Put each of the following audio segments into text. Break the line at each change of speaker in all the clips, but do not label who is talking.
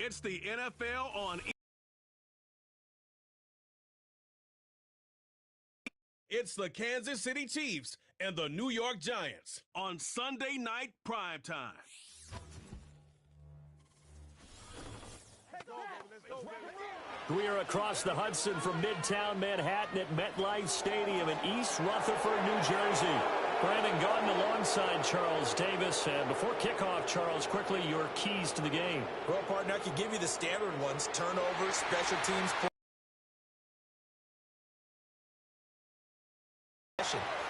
It's the NFL on. It's the Kansas City Chiefs and the New York Giants on Sunday night primetime.
We are across the Hudson from Midtown Manhattan at MetLife Stadium in East Rutherford, New Jersey. Brandon Gaudin alongside Charles Davis. And before kickoff, Charles, quickly your keys to the game.
Well, partner, I could give you the standard ones: turnovers, special teams.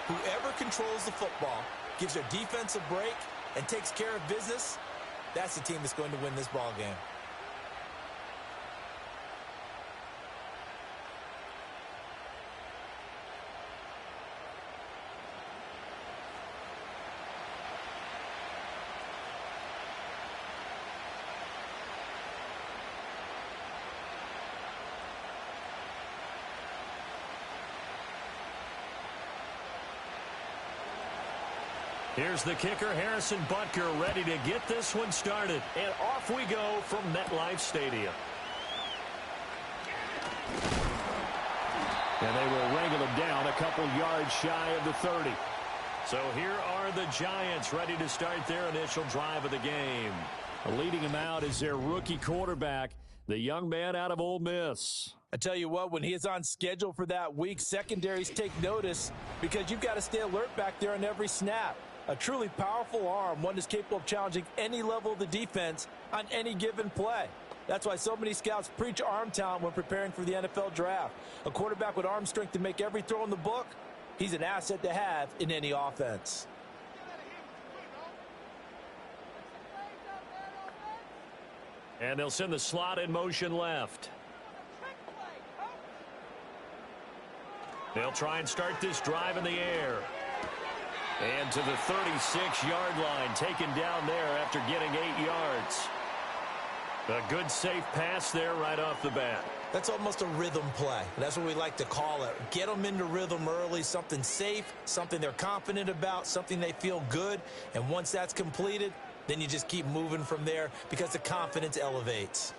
Whoever controls the football, gives their defense a break, and takes care of business, that's the team that's going to win this ball game.
Here's the kicker, Harrison Butker, ready to get this one started. And off we go from MetLife Stadium. And they will wrangle him down a couple yards shy of the 30. So here are the Giants ready to start their initial drive of the game. Leading him out is their rookie quarterback, the young man out of Ole Miss.
I tell you what, when he is on schedule for that week, secondaries take notice because you've got to stay alert back there on every snap. A truly powerful arm, one that's capable of challenging any level of the defense on any given play. That's why so many scouts preach arm talent when preparing for the NFL draft. A quarterback with arm strength to make every throw in the book, he's an asset to have in any offense.
And they'll send the slot in motion left. They'll try and start this drive in the air. And to the 36-yard line, taken down there after getting 8 yards. A good safe pass there right off the bat.
That's almost a rhythm play. That's what we like to call it. Get them into rhythm early, something safe, something they're confident about, something they feel good. And once that's completed, then you just keep moving from there because the confidence elevates.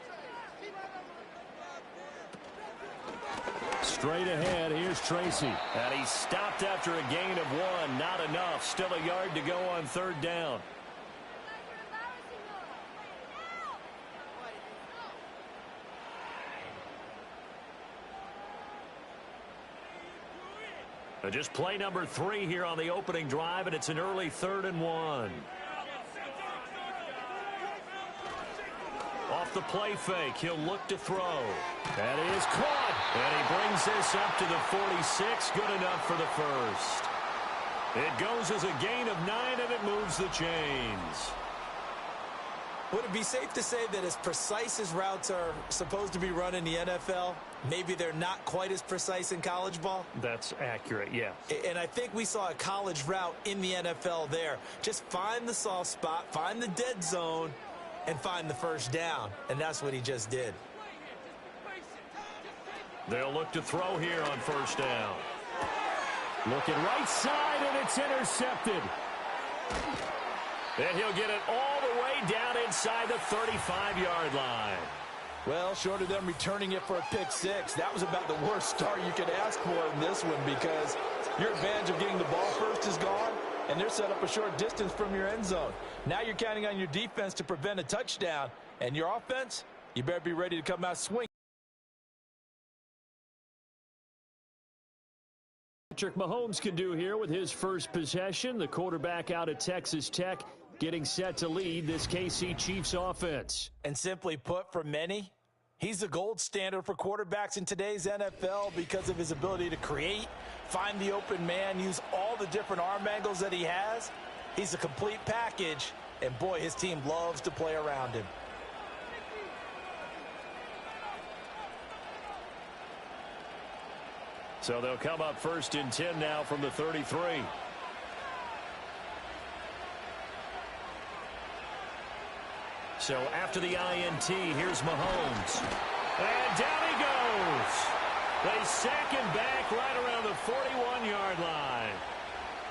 Straight ahead, here's Tracy. And he stopped after a gain of 1. Not enough. Still a yard to go on third down. Just play number 3 here on the opening drive, and it's an early 3rd and 1. Off the play fake, he'll look to throw. That is caught. And he brings this up to the 46. Good enough for the first. It goes as a gain of 9, and it moves the chains.
Would it be safe to say that as precise as routes are supposed to be run in the NFL, maybe they're not quite as precise in college ball?
That's accurate, yeah.
And I think we saw a college route in the NFL there. Just find the soft spot, find the dead zone, and find the first down. And that's what he just did.
They'll look to throw here on first down. Looking right side, and it's intercepted. And he'll get it all the way down inside the 35-yard line.
Well, short of them returning it for a pick 6, that was about the worst start you could ask for in this one because your advantage of getting the ball first is gone, and they're set up a short distance from your end zone. Now you're counting on your defense to prevent a touchdown, and your offense, you better be ready to come out swinging.
Patrick Mahomes can do here with his first possession. The quarterback out at Texas Tech getting set to lead this KC Chiefs offense.
And simply put, for many, he's the gold standard for quarterbacks in today's NFL because of his ability to create, find the open man, use all the different arm angles that he has. He's a complete package, and boy, his team loves to play around him.
So they'll come up 1st and 10 now from the 33. So after the INT, here's Mahomes. And down he goes. They sack him back right around the 41-yard line.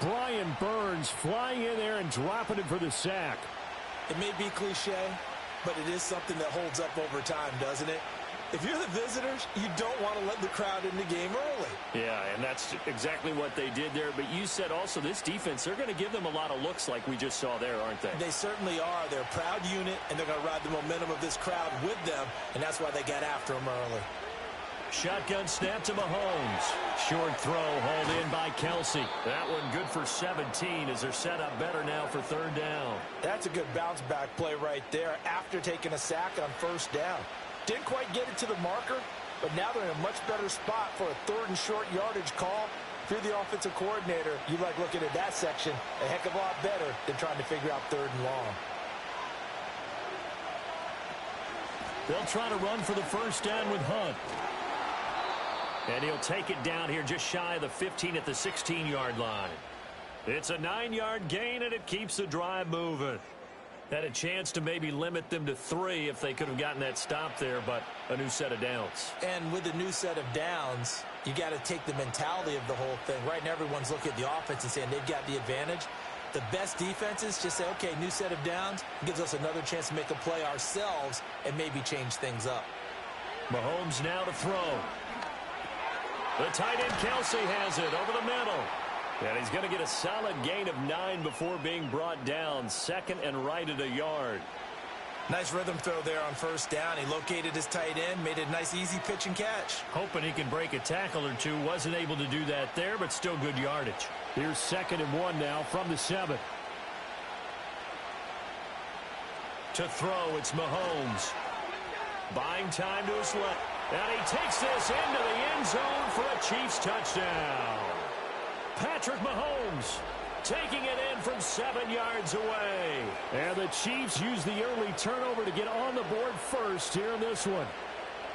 Brian Burns flying in there and dropping him for the sack.
It may be cliche, but it is something that holds up over time, doesn't it? If you're the visitors, you don't want to let the crowd in the game early.
Yeah, and that's exactly what they did there. But you said also this defense, they're going to give them a lot of looks like we just saw there, aren't they?
They certainly are. They're a proud unit, and they're going to ride the momentum of this crowd with them, and that's why they got after them early.
Shotgun snap to Mahomes. Short throw hauled in by Kelsey. That one good for 17 as they're set up better now for third down.
That's a good bounce back play right there after taking a sack on first down. Didn't quite get it to the marker, but now they're in a much better spot for a third and short yardage call. If you're the offensive coordinator, you like looking at that section a heck of a lot better than trying to figure out third and long.
They'll try to run for the first down with Hunt. And he'll take it down here just shy of the 15 at the 16-yard line. It's a 9-yard gain, and it keeps the drive moving. Had a chance to maybe limit them to 3 if they could have gotten that stop there, but a new set of downs.
And with a new set of downs, you got to take the mentality of the whole thing. Right now, everyone's looking at the offense and saying they've got the advantage. The best defenses just say, okay, new set of downs. It gives us another chance to make a play ourselves and maybe change things up.
Mahomes now to throw. The tight end Kelsey has it over the middle. And he's going to get a solid gain of 9 before being brought down. Second and right at a yard.
Nice rhythm throw there on first down. He located his tight end, made it a nice easy pitch and catch.
Hoping he can break a tackle or two. Wasn't able to do that there, but still good yardage. Here's 2nd and 1 now from the 7. To throw, it's Mahomes. Buying time to his left. And he takes this into the end zone for a Chiefs touchdown. Patrick Mahomes taking it in from 7 yards away. And the Chiefs use the early turnover to get on the board first here in this one.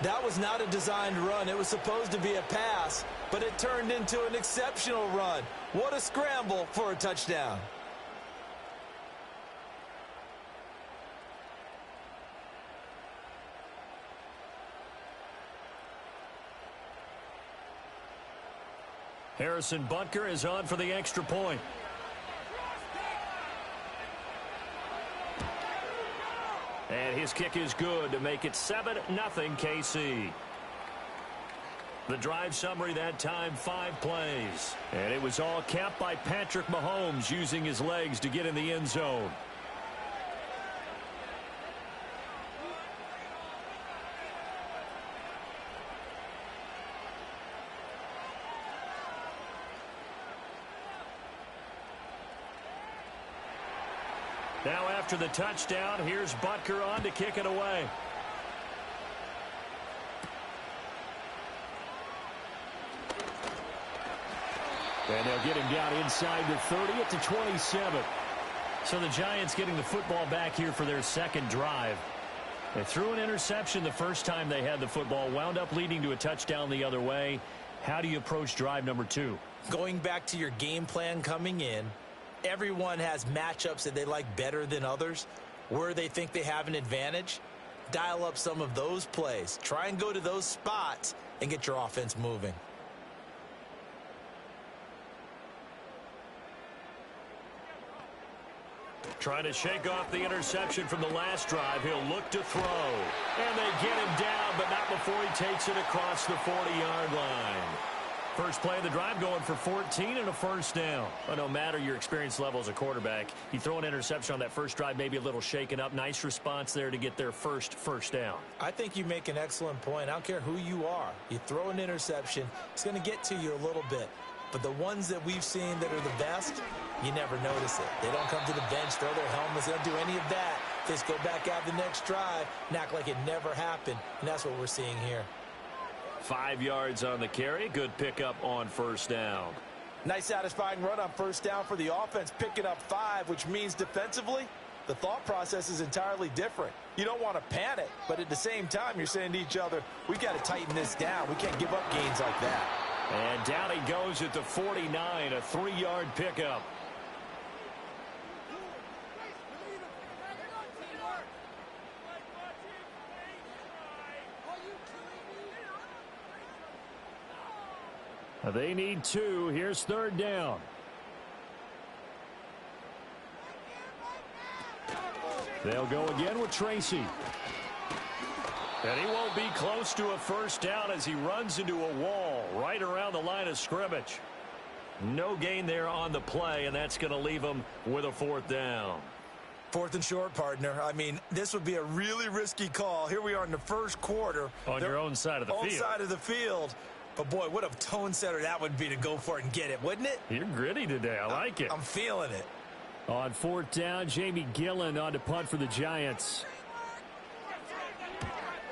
That was not a designed run. It was supposed to be a pass, but it turned into an exceptional run. What a scramble for a touchdown.
Harrison Butker is on for the extra point. And his kick is good to make it 7-0 KC. The drive summary that time, 5 plays. And it was all capped by Patrick Mahomes using his legs to get in the end zone. Now after the touchdown, here's Butker on to kick it away. And they'll get him down inside the 30 at the 27. So the Giants getting the football back here for their second drive. They threw an interception the first time they had the football, wound up leading to a touchdown the other way. How do you approach drive number 2?
Going back to your game plan coming in, everyone has matchups that they like better than others. Where they think they have an advantage, dial up some of those plays. Try and go to those spots and get your offense moving.
Trying to shake off the interception from the last drive. He'll look to throw. And they get him down, but not before he takes it across the 40-yard line. First play of the drive going for 14 and a first down. But no matter your experience level as a quarterback, you throw an interception on that first drive, maybe a little shaken up. Nice response there to get their first down.
I think you make an excellent point. I don't care who you are. You throw an interception, it's going to get to you a little bit. But the ones that we've seen that are the best, you never notice it. They don't come to the bench, throw their helmets, they don't do any of that. They just go back out the next drive and act like it never happened. And that's what we're seeing here.
5 yards on the carry. Good pickup on first down.
Nice satisfying run on first down for the offense, picking up 5, which means defensively, the thought process is entirely different. You don't want to panic, but at the same time, you're saying to each other, we've got to tighten this down. We can't give up gains like that.
And down he goes at the 49, a 3-yard pickup. They need 2. Here's third down. They'll go again with Tracy. And he won't be close to a first down as he runs into a wall right around the line of scrimmage. No gain there on the play, and that's going to leave him with a fourth down.
Fourth and short, partner. I mean, this would be a really risky call. Here we are in the first quarter.
On your own side of the field.
Own side of the field. But, boy, what a tone setter that would be to go for it and get it, wouldn't it?
You're gritty today. I like it.
I'm feeling it.
On fourth down, Jamie Gillen on to punt for the Giants.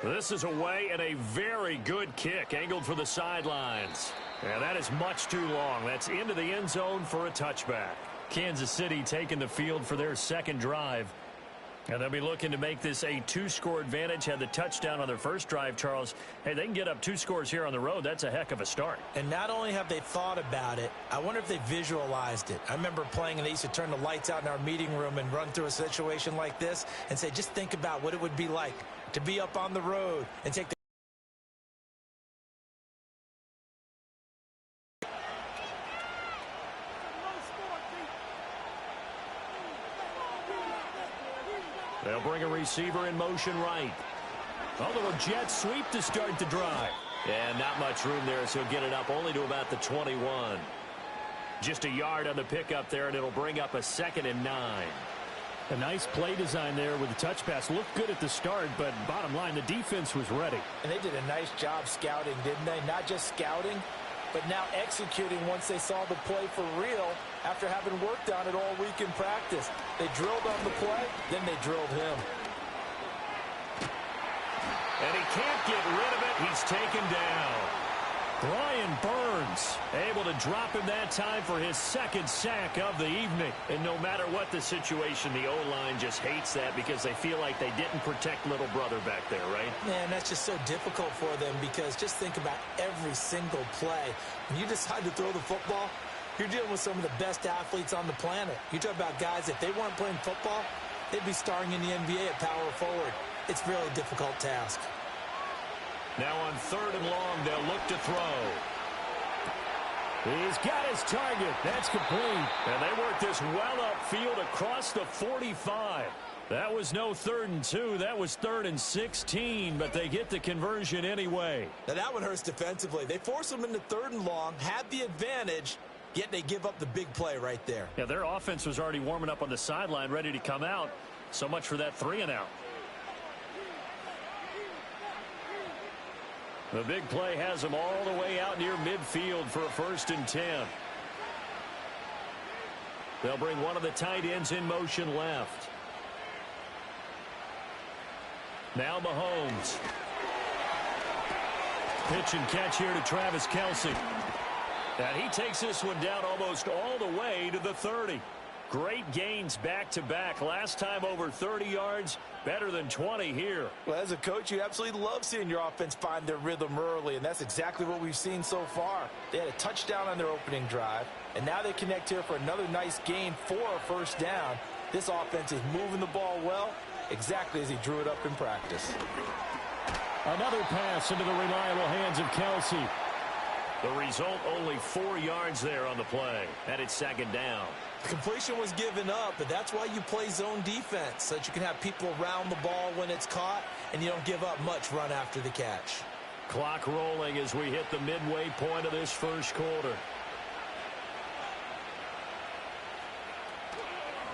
This is away and a very good kick, angled for the sidelines. And that is much too long. That's into the end zone for a touchback. Kansas City taking the field for their second drive. And they'll be looking to make this a two-score advantage. Had the touchdown on their first drive, Charles. Hey, they can get up 2 scores here on the road. That's a heck of a start.
And not only have they thought about it, I wonder if they visualized it. I remember playing, and they used to turn the lights out in our meeting room and run through a situation like this and say, just think about what it would be like to be up on the road and take the
They'll bring a receiver in motion right. A little jet sweep to start the drive. And not much room there, so he'll get it up only to about the 21. Just a yard on the pickup there, and it'll bring up a 2nd and 9. A nice play design there with the touch pass. Looked good at the start, but bottom line, the defense was ready.
And they did a nice job scouting, didn't they? Not just scouting, but now executing once they saw the play for real after having worked on it all week in practice. They drilled on the play, then they drilled him.
And he can't get rid of it. He's taken down. Brian Burns able to drop him that time for his 2nd sack of the evening. And no matter what the situation, the O-line just hates that because they feel like they didn't protect little brother back there, right?
Man, that's just so difficult for them because just think about every single play. When you decide to throw the football, you're dealing with some of the best athletes on the planet. You talk about guys, if they weren't playing football, they'd be starring in the NBA at power forward. It's really a difficult task.
Now on 3rd and long, they'll look to throw. He's got his target. That's complete. And they work this well upfield across the 45. That was no 3rd and 2. That was 3rd and 16, but they get the conversion anyway.
Now that one hurts defensively. They force them into 3rd and long, had the advantage, yet they give up the big play right there.
Yeah, their offense was already warming up on the sideline, ready to come out. So much for that 3 and out. The big play has them all the way out near midfield for a 1st and 10. They'll bring one of the tight ends in motion left. Now Mahomes. Pitch and catch here to Travis Kelce. And he takes this one down almost all the way to the 30. Great gains back-to-back. Last time over 30 yards, better than 20 here.
Well, as a coach, you absolutely love seeing your offense find their rhythm early, and that's exactly what we've seen so far. They had a touchdown on their opening drive, and now they connect here for another nice gain for a 1st down. This offense is moving the ball well, exactly as he drew it up in practice.
Another pass into the reliable hands of Kelce. The result, only 4 yards there on the play, and it's 2nd down.
Completion was given up, but that's why you play zone defense, so that you can have people around the ball when it's caught, and you don't give up much run after the catch.
Clock rolling as we hit the midway point of this 1st quarter.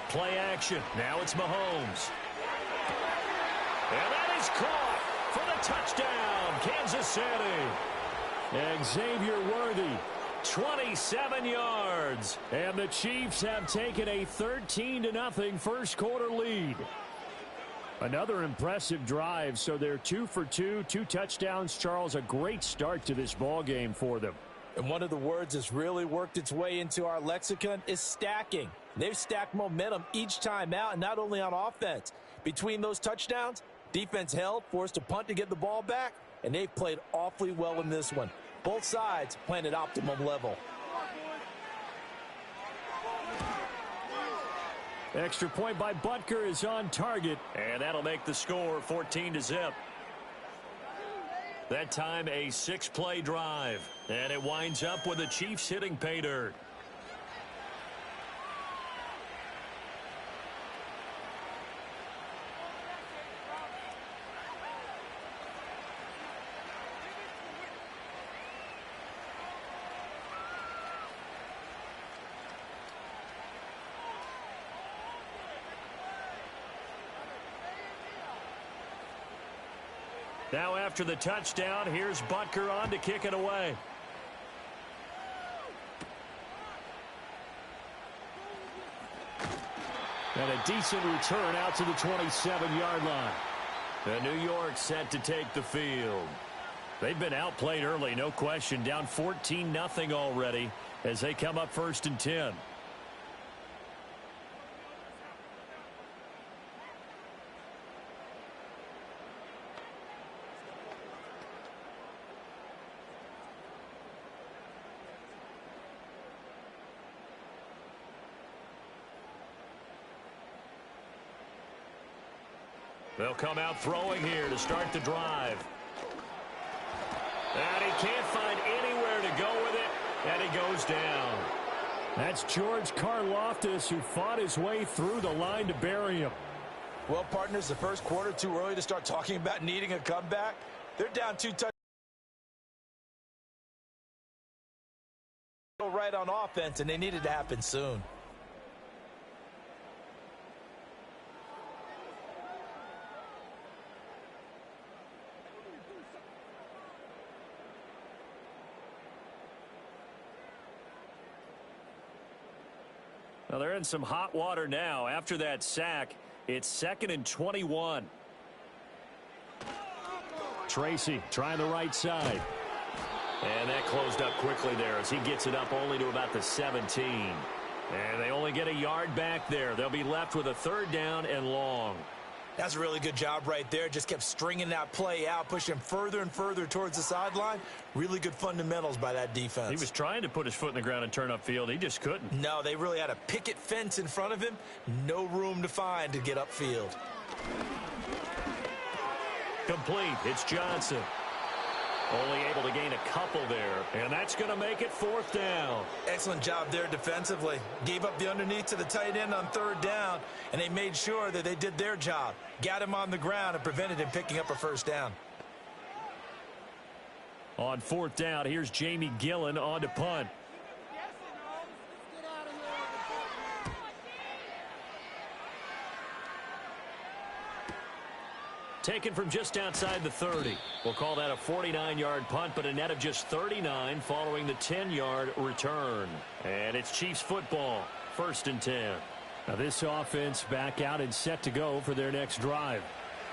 Play action. Now it's Mahomes. And that is caught for the touchdown, Kansas City. Xavier Worthy, 27 yards. And the Chiefs have taken a 13-0 1st quarter lead. Another impressive drive, so they're 2 for 2, 2 touchdowns. Charles, a great start to this ball game for them.
And one of the words that's really worked its way into our lexicon is stacking. They've stacked momentum each time out, and not only on offense. Between those touchdowns, defense held, forced a punt to get the ball back, and they've played awfully well in this one. Both sides playing at optimum level.
Extra point by Butker is on target, and that'll make the score 14-0. That time a 6-play drive, and it winds up with the Chiefs hitting pay dirt. Now after the touchdown, here's Butker on to kick it away. And a decent return out to the 27-yard line. And New York set to take the field. They've been outplayed early, no question. Down 14-0 already as they come up 1st and 10. They'll come out throwing here to start the drive. And he can't find anywhere to go with it, and he goes down. That's George Karlaftis, who fought his way through the line to bury him.
Well, partners, the first quarter, too early to start talking about needing a comeback. They're down 2 touchdowns right on offense, and they needed to happen soon.
Well, they're in some hot water now. After that sack, it's 2nd and 21. Tracy trying the right side. And that closed up quickly there as he gets it up only to about the 17. And they only get a yard back there. They'll be left with a 3rd down and long.
That's a really good job right there. Just kept stringing that play out, pushing him further and further towards the sideline. Really good fundamentals by that defense.
He was trying to put his foot in the ground and turn upfield. He just couldn't.
No, they really had a picket fence in front of him. No room to find to get upfield.
Complete. It's Johnson. Only able to gain a couple there, and that's going to make it 4th down.
Excellent job there defensively. Gave up the underneath to the tight end on 3rd down, and they made sure that they did their job. Got him on the ground and prevented him picking up a 1st down.
On 4th down, here's Jamie Gillen on to punt. Taken from just outside the 30. We'll call that a 49-yard punt, but a net of just 39 following the 10-yard return. And it's Chiefs football, 1st and 10. Now this offense back out and set to go for their next drive.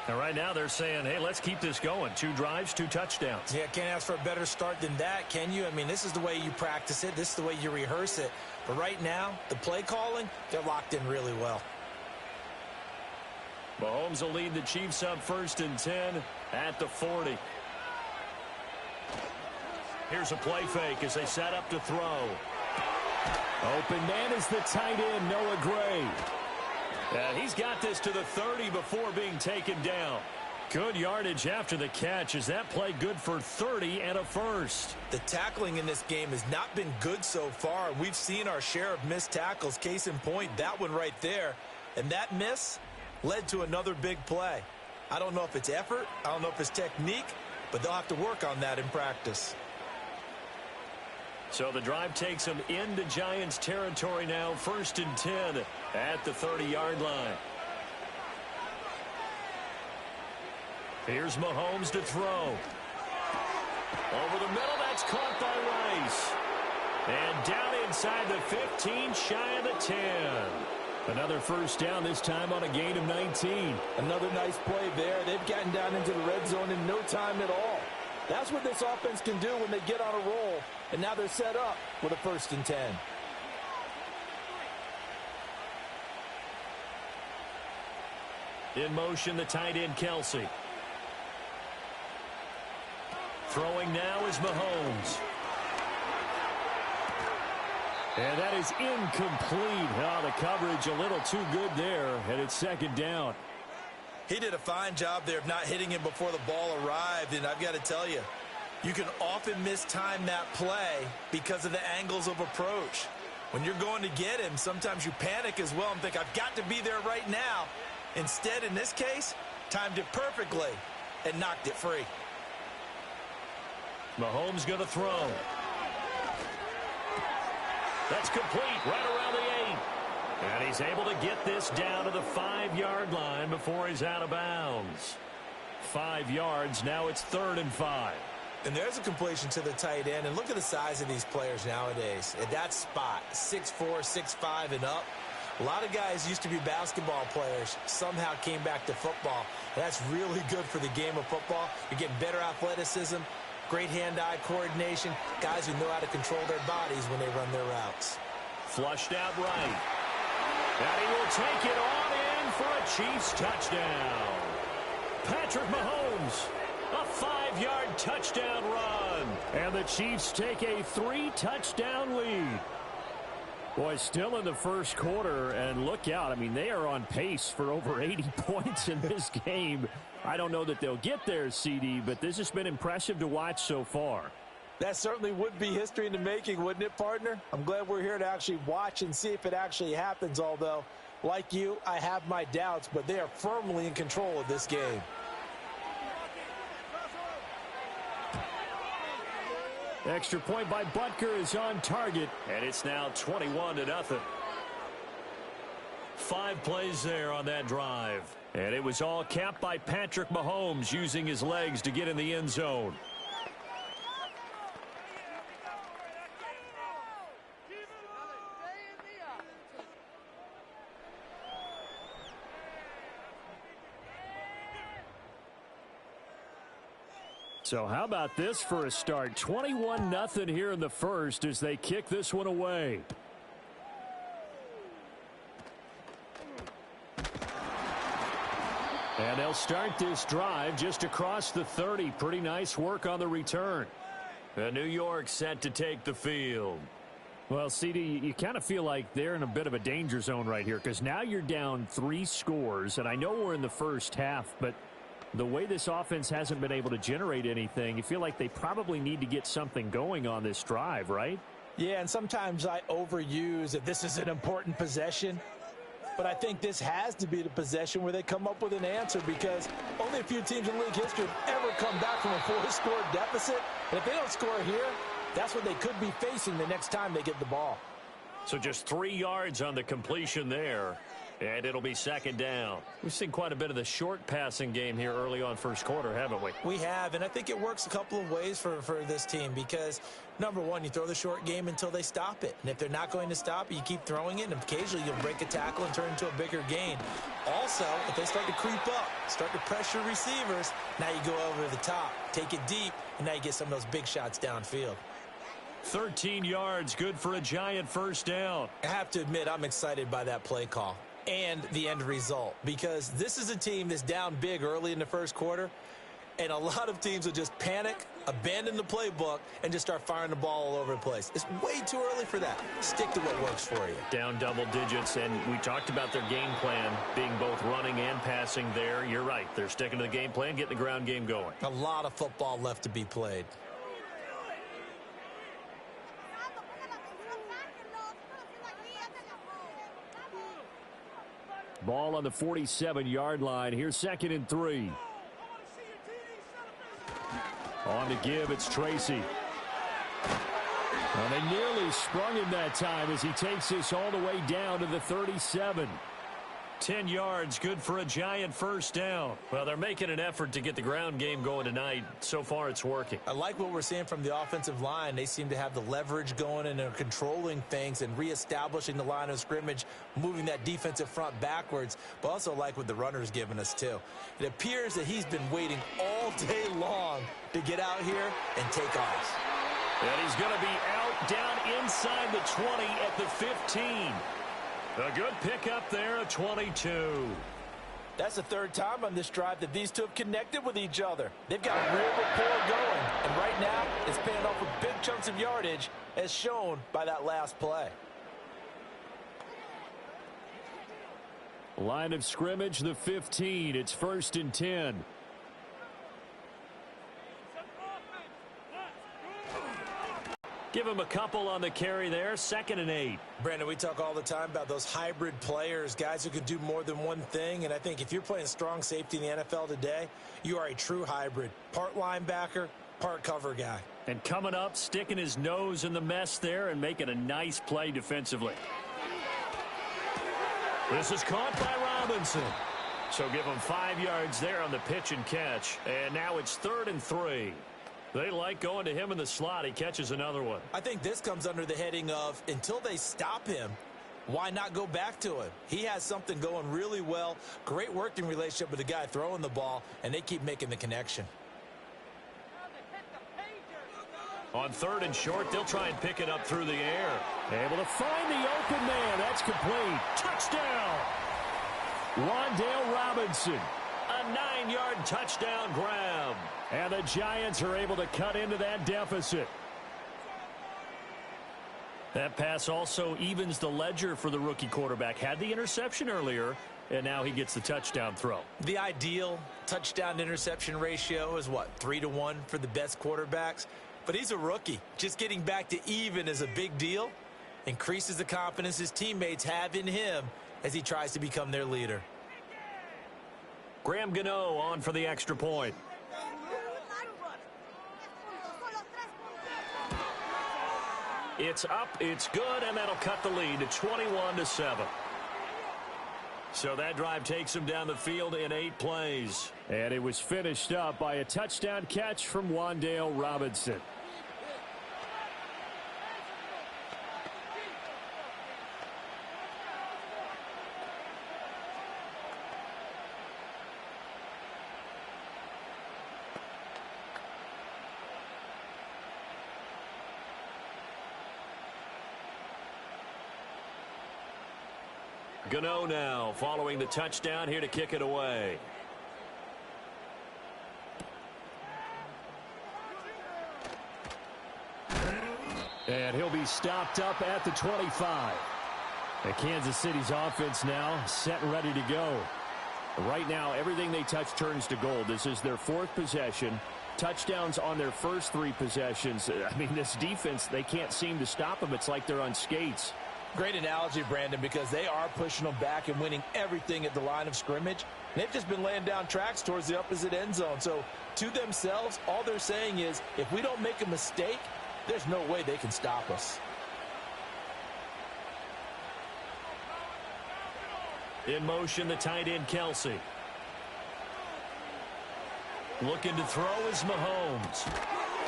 And right now they're saying, hey, let's keep this going. 2 drives, 2 touchdowns.
Yeah, can't ask for a better start than that, can you? I mean, this is the way you practice it. This is the way you rehearse it. But right now, the play calling, they're locked in really well.
Mahomes will lead the Chiefs up 1st and 10 at the 40. Here's a play fake as they set up to throw. Open man is the tight end, Noah Gray. He's got this to the 30 before being taken down. Good yardage after the catch. Is that play good for 30 and a 1st?
The tackling in this game has not been good so far. We've seen our share of missed tackles. Case in point, that one right there. And that miss led to another big play. I don't know if it's effort. I don't know if it's technique. But they'll have to work on that in practice.
So the drive takes them into Giants territory now. 1st and 10 at the 30-yard line. Here's Mahomes to throw. Over the middle, that's caught by Rice. And down inside the 15, shy of the 10. Another 1st down, this time on a gain of 19.
Another nice play there. They've gotten down into the red zone in no time at all. That's what this offense can do when they get on a roll. And now they're set up with a 1st and 10.
In motion, the tight end, Kelsey. Throwing now is Mahomes. And that is incomplete. Oh, the coverage a little too good there, and it's 2nd down.
He did a fine job there of not hitting him before the ball arrived, and I've got to tell you, you can often mistime that play because of the angles of approach. When you're going to get him, sometimes you panic as well and think, I've got to be there right now. Instead, in this case, timed it perfectly and knocked it free.
Mahomes going to throw. That's complete right around the 8. And he's able to get this down to the 5-yard line before he's out of bounds. 5 yards. Now it's 3rd and 5.
And there's a completion to the tight end. And look at the size of these players nowadays. At that spot, 6'4", 6'5", and up. A lot of guys used to be basketball players, somehow came back to football. That's really good for the game of football. You're getting better athleticism, great hand-eye coordination, guys who know how to control their bodies when they run their routes.
Flushed out right. And he will take it on in for a Chiefs touchdown. Patrick Mahomes, a 5-yard touchdown run. And the Chiefs take a 3-touchdown lead. Boy, still in the first quarter, and look out. I mean, they are on pace for over 80 points in this game. I don't know that they'll get there, CD, but this has been impressive to watch so far.
That certainly would be history in the making, wouldn't it, partner? I'm glad we're here to actually watch and see if it actually happens, although, like you, I have my doubts, but they are firmly in control of this game.
Extra point by Butker is on target, and it's now 21-0. 5 plays there on that drive. And it was all capped by Patrick Mahomes using his legs to get in the end zone. So how about this for a start? 21-0 here in the first as they kick this one away. And they'll start this drive just across the 30. Pretty nice work on the return. And New York set to take the field. Well, CD, you kind of feel like they're in a bit of a danger zone right here because now you're down 3 scores. And I know we're in the first half, but the way this offense hasn't been able to generate anything, you feel like they probably need to get something going on this drive, right?
Yeah, and sometimes I overuse that this is an important possession. But I think this has to be the possession where they come up with an answer because only a few teams in league history have ever come back from a 4-score deficit. And if they don't score here, that's what they could be facing the next time they get the ball.
So just 3 yards on the completion there. And it'll be 2nd down. We've seen quite a bit of the short passing game here early on first quarter, haven't we?
We have, and I think it works a couple of ways for this team because, number one, you throw the short game until they stop it. And if they're not going to stop it, you keep throwing it, and occasionally you'll break a tackle and turn into a bigger gain. Also, if they start to creep up, start to pressure receivers, now you go over the top, take it deep, and now you get some of those big shots downfield.
13 yards, good for a Giant first down.
I have to admit, I'm excited by that play call and the end result because this is a team that's down big early in the first quarter, and a lot of teams will just panic, abandon the playbook, and just start firing the ball all over the place. It's way too early for that. Stick to what works for you.
Down double digits, and we talked about their game plan being both running and passing there. You're right. They're sticking to the game plan, getting the ground game going.
A lot of football left to be played.
Ball on the 47-yard line. Here's 2nd and 3. On to give, it's Tracy. Well, they nearly sprung him that time as he takes this all the way down to the 37. 10 yards, good for a Giant first down. Well, they're making an effort to get the ground game going tonight. So far, it's working.
I like what we're seeing from the offensive line. They seem to have the leverage going and they're controlling things and reestablishing the line of scrimmage, moving that defensive front backwards, but also like what the runner's giving us, too. It appears that he's been waiting all day long to get out here and take off.
And he's going to be out down inside the 20 at the 15. A good pickup there at 22.
That's the 3rd time on this drive that these two have connected with each other. They've got a real rapport going. And right now, it's paying off with big chunks of yardage, as shown by that last play.
Line of scrimmage, the 15. It's 1st and 10. Give him a couple on the carry there. 2nd and 8.
Brandon, we talk all the time about those hybrid players, guys who can do more than one thing. And I think if you're playing strong safety in the NFL today, you are a true hybrid. Part linebacker, part cover guy.
And coming up, sticking his nose in the mess there and making a nice play defensively. This is caught by Robinson. So give them 5 yards there on the pitch and catch. And now it's 3rd and 3. They like going to him in the slot. He catches another one.
I think this comes under the heading of until they stop him, why not go back to him? He has something going really well. Great working relationship with the guy throwing the ball, and they keep making the connection.
On 3rd and short, they'll try and pick it up through the air. Able to find the open man. That's complete. Touchdown! Wan'Dale Robinson. A 9-yard touchdown grab. And the Giants are able to cut into that deficit. That pass also evens the ledger for the rookie quarterback. Had the interception earlier, and now he gets the touchdown throw.
The ideal touchdown-interception ratio is, what, 3-to-1 for the best quarterbacks? But he's a rookie. Just getting back to even is a big deal. Increases the confidence his teammates have in him as he tries to become their leader.
Graham Gano on for the extra point. It's up, it's good, and that'll cut the lead to 21-7. So that drive takes him down the field in 8 plays. And it was finished up by a touchdown catch from Wan'Dale Robinson. Gano now following the touchdown here to kick it away. And he'll be stopped up at the 25. And Kansas City's offense now set and ready to go. Right now, everything they touch turns to gold. This is their 4th possession. Touchdowns on their first 3 possessions. I mean, this defense, they can't seem to stop them. It's like they're on skates.
Great analogy, Brandon, because they are pushing them back and winning everything at the line of scrimmage. They've just been laying down tracks towards the opposite end zone. So to themselves, all they're saying is, if we don't make a mistake, there's no way they can stop us.
In motion, the tight end, Kelsey. Looking to throw is Mahomes.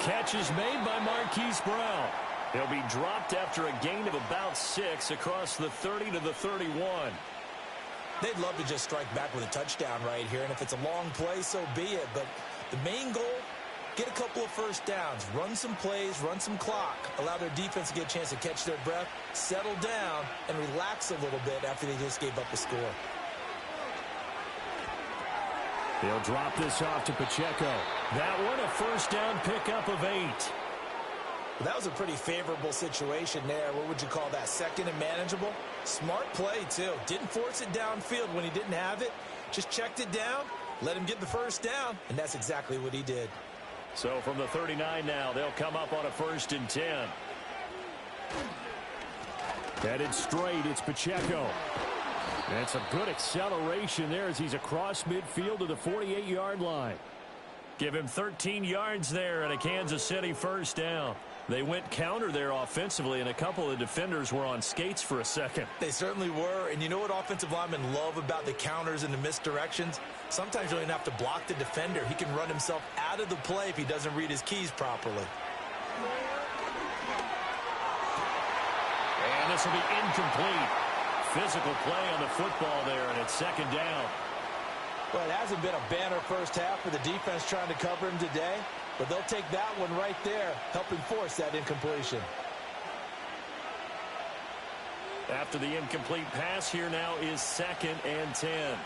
Catch is made by Marquise Brown. He'll be dropped after a gain of about 6 across the 30 to the 31.
They'd love to just strike back with a touchdown right here, and if it's a long play, so be it. But the main goal, get a couple of first downs, run some plays, run some clock, allow their defense to get a chance to catch their breath, settle down, and relax a little bit after they just gave up a score.
They'll drop this off to Pacheco. That one a first down pickup of 8.
That was a pretty favorable situation there. What would you call that? Second and manageable? Smart play, too. Didn't force it downfield when he didn't have it. Just checked it down, let him get the first down, and that's exactly what he did.
So from the 39 now, they'll come up on a 1st and 10. Headed straight, it's Pacheco. That's a good acceleration there as he's across midfield to the 48-yard line. Give him 13 yards there and a Kansas City first down. They went counter there offensively, and a couple of defenders were on skates for a second.
They certainly were, and you know what offensive linemen love about the counters and the misdirections? Sometimes you don't even have to block the defender. He can run himself out of the play if he doesn't read his keys properly.
And this will be incomplete. Physical play on the football there, and it's 2nd down.
Well, it hasn't been a banner first half for the defense trying to cover him today, but they'll take that one right there, helping force that incompletion.
After the incomplete pass, here now is 2nd and 10.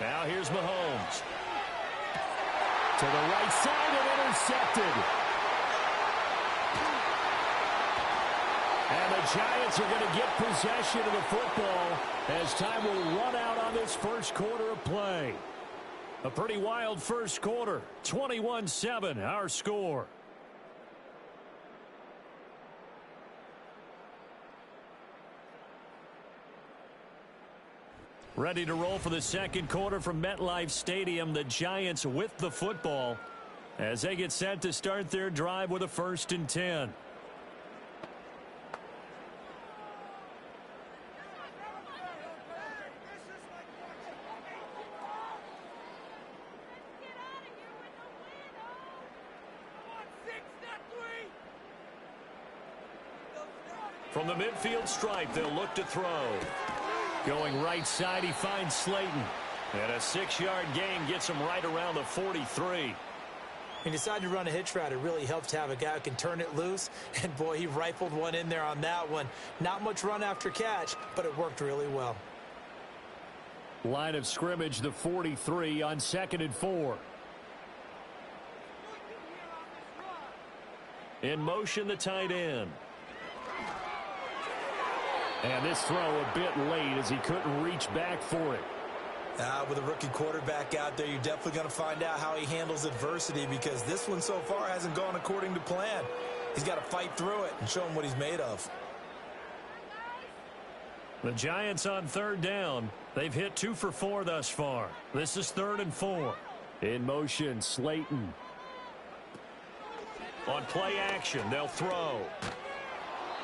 Now here's Mahomes. To the right side and intercepted. And the Giants are going to get possession of the football as time will run out on this first quarter of play. A pretty wild first quarter. 21-7, our score. Ready to roll for the second quarter from MetLife Stadium. The Giants with the football as they get set to start their drive with a 1st and 10. From the midfield stripe, they'll look to throw. Going right side, he finds Slayton. And a 6-yard gain gets him right around the 43.
He decided to run a hitch route. It really helps to have a guy who can turn it loose. And, boy, he rifled one in there on that one. Not much run after catch, but it worked really well.
Line of scrimmage, the 43 on 2nd and 4. In motion, the tight end. And this throw a bit late as he couldn't reach back for it.
With a rookie quarterback out there, you're definitely going to find out how he handles adversity, because this one so far hasn't gone according to plan. He's got to fight through it and show him what he's made of.
The Giants on 3rd down. They've hit 2 for 4 thus far. This is 3rd and 4. In motion, Slayton. On play action, they'll throw.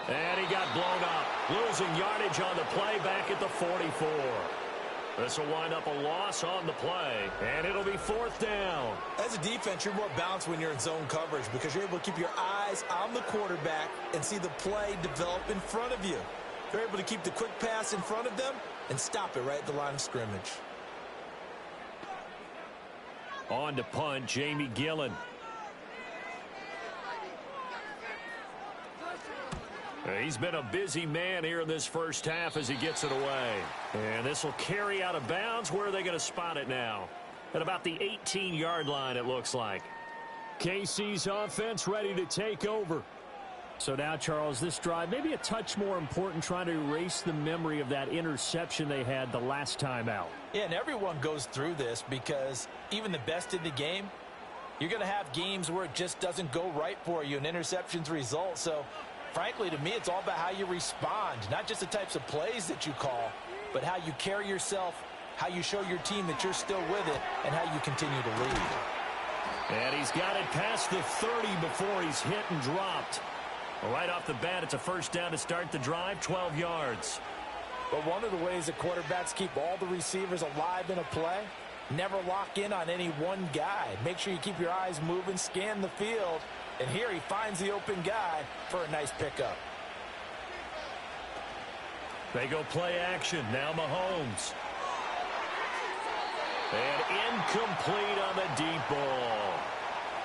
And he got blown up. Losing yardage on the play back at the 44. This will wind up a loss on the play, and it'll be 4th down.
As a defense, you're more balanced when you're in zone coverage, because you're able to keep your eyes on the quarterback and see the play develop in front of you. You're able to keep the quick pass in front of them and stop it right at the line of scrimmage.
On to punt, Jamie Gillen. He's been a busy man here in this first half as he gets it away. And this will carry out of bounds. Where are they going to spot it now? At about the 18-yard line, it looks like. KC's offense ready to take over. So now, Charles, this drive maybe a touch more important, trying to erase the memory of that interception they had the last time out.
Yeah, and everyone goes through this, because even the best in the game, you're going to have games where it just doesn't go right for you and interceptions result. So frankly, to me, it's all about how you respond, not just the types of plays that you call, but how you carry yourself, how you show your team that you're still with it, and how you continue to lead.
And he's got it past the 30 before he's hit and dropped. Right off the bat, it's a 1st down to start the drive, 12 yards.
But one of the ways that quarterbacks keep all the receivers alive in a play, never lock in on any one guy. Make sure you keep your eyes moving, scan the field. And here he finds the open guy for a nice pickup.
They go play action. Now Mahomes. And incomplete on the deep ball.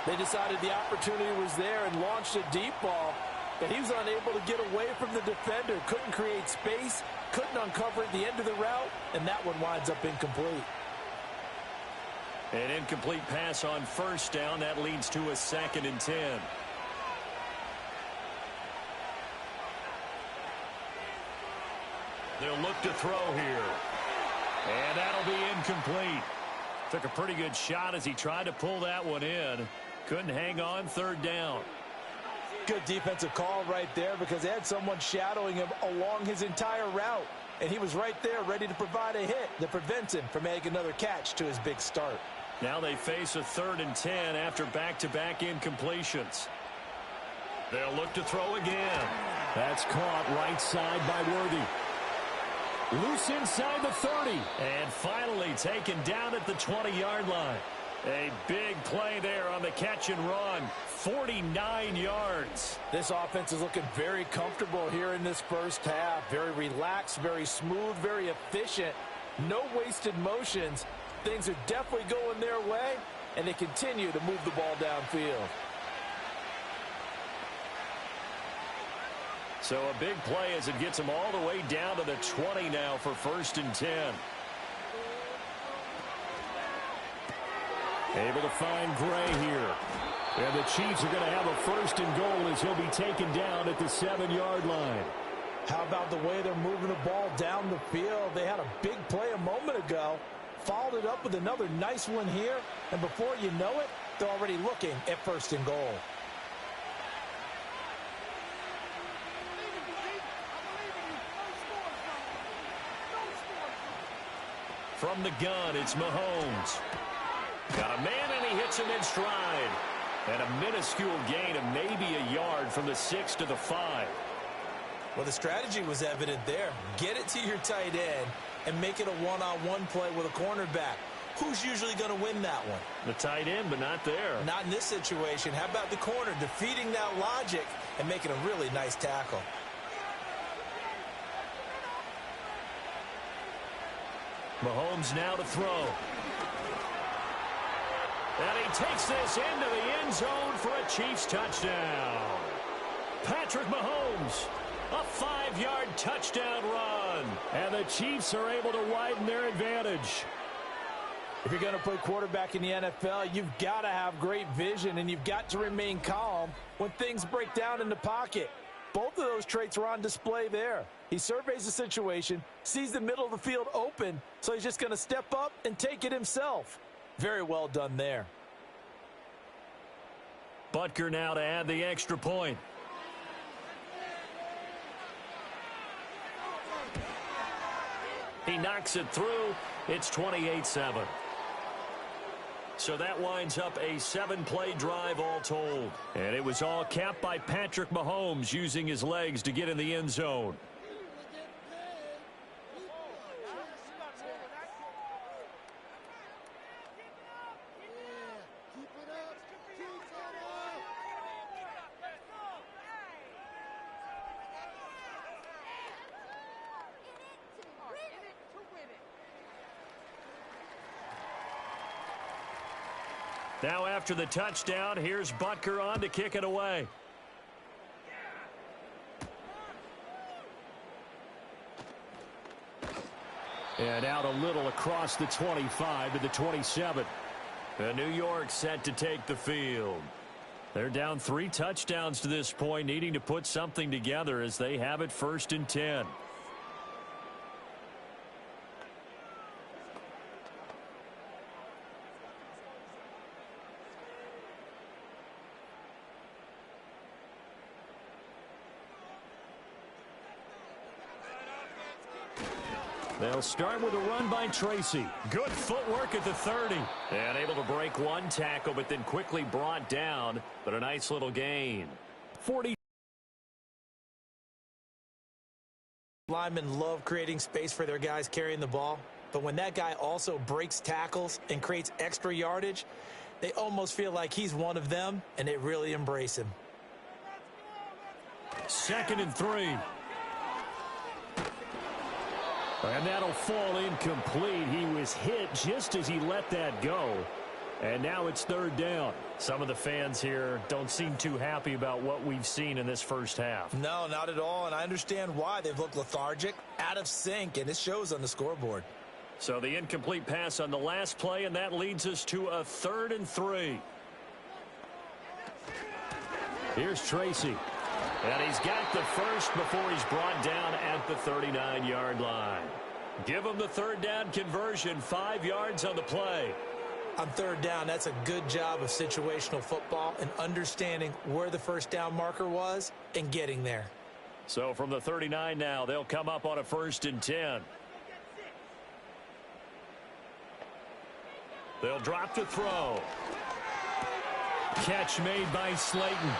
They decided the opportunity was there and launched a deep ball, but he was unable to get away from the defender. Couldn't create space, couldn't uncover at the end of the route, and that one winds up incomplete.
An incomplete pass on 1st down. That leads to a 2nd and 10. They'll look to throw here. And that'll be incomplete. Took a pretty good shot as he tried to pull that one in. Couldn't hang on, 3rd down.
Good defensive call right there, because they had someone shadowing him along his entire route. And he was right there ready to provide a hit that prevents him from making another catch to his big start.
Now they face a 3rd and 10 after back-to-back incompletions. They'll look to throw again. That's caught right side by Worthy. Loose inside the 30. And finally taken down at the 20-yard line. A big play there on the catch and run. 49 yards.
This offense is looking very comfortable here in this first half. Very relaxed, very smooth, very efficient. No wasted motions. Things are definitely going their way, and they continue to move the ball downfield.
So a big play as it gets them all the way down to the 20 now for 1st and 10. Able to find Gray here. And the Chiefs are going to have a 1st and goal as he'll be taken down at the 7-yard line.
How about the way they're moving the ball down the field? They had a big play a moment ago. Followed it up with another nice one here. And before you know it, they're already looking at 1st and goal.
From the gun, it's Mahomes. Got a man, and he hits him in stride. And a minuscule gain of maybe a yard from the 6 to the 5.
Well, the strategy was evident there. Get it to your tight end and make it a one-on-one play with a cornerback. Who's usually going to win that one?
The tight end, but not there.
Not in this situation. How about the corner defeating that logic and making a really nice tackle?
Mahomes now to throw. And he takes this into the end zone for a Chiefs touchdown. Patrick Mahomes, a 5-yard touchdown run. And the Chiefs are able to widen their advantage.
If you're going to play quarterback in the NFL, you've got to have great vision, and you've got to remain calm when things break down in the pocket. Both of those traits are on display there. He surveys the situation, sees the middle of the field open, so he's just going to step up and take it himself. Very well done there.
Butker now to add the extra point. He knocks it through. It's 28-7. So that winds up a 7-play drive all told. And it was all capped by Patrick Mahomes using his legs to get in the end zone. Now after the touchdown, here's Butker on to kick it away. And out a little across the 25 to the 27. And New York set to take the field. They're down 3 touchdowns to this point, needing to put something together as they have it 1st and 10. They'll start with a run by Tracy. Good footwork at the 30. And able to break one tackle, but then quickly brought down. But a nice little gain. 40.
Linemen love creating space for their guys carrying the ball. But when that guy also breaks tackles and creates extra yardage, they almost feel like he's one of them, and they really embrace him.
2nd and 3. And that'll fall incomplete. He was hit just as he let that go. And now it's 3rd down. Some of the fans here don't seem too happy about what we've seen in this first half.
No, not at all. And I understand why. They've looked lethargic, out of sync, and it shows on the scoreboard.
So the incomplete pass on the last play, and that leads us to a 3rd and 3. Here's Tracy. And he's got the first before he's brought down at the 39-yard line. Give him the 3rd down conversion, 5 yards on the play.
On 3rd down, that's a good job of situational football and understanding where the 1st down marker was and getting there.
So from the 39 now, they'll come up on a 1st and 10. They'll drop to throw. Catch made by Slayton.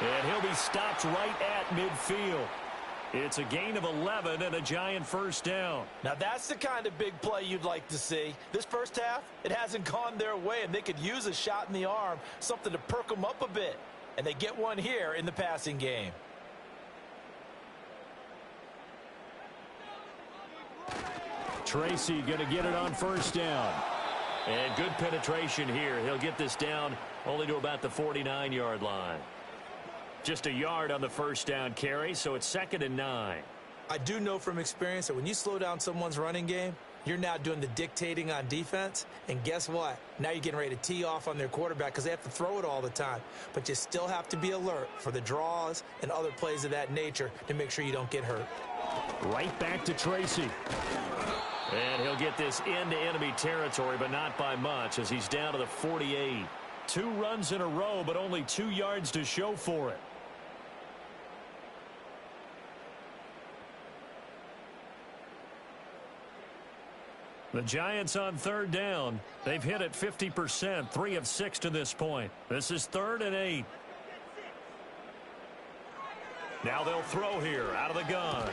And he'll be stopped right at midfield. It's a gain of 11 and a Giant 1st down.
Now that's the kind of big play you'd like to see. This first half, it hasn't gone their way, and they could use a shot in the arm, something to perk them up a bit. And they get one here in the passing game.
Tracy going to get it on 1st down. And good penetration here. He'll get this down only to about the 49-yard line. Just a yard on the 1st down carry, so it's 2nd and 9.
I do know from experience that when you slow down someone's running game, you're now doing the dictating on defense. And guess what? Now you're getting ready to tee off on their quarterback because they have to throw it all the time. But you still have to be alert for the draws and other plays of that nature to make sure you don't get hurt.
Right back to Tracy. And he'll get this into enemy territory, but not by much as he's down to the 48. 2 runs in a row, but only 2 yards to show for it. The Giants on 3rd down. They've hit it 50%, 3 of 6 to this point. This is 3rd and 8. Now they'll throw here out of the gun.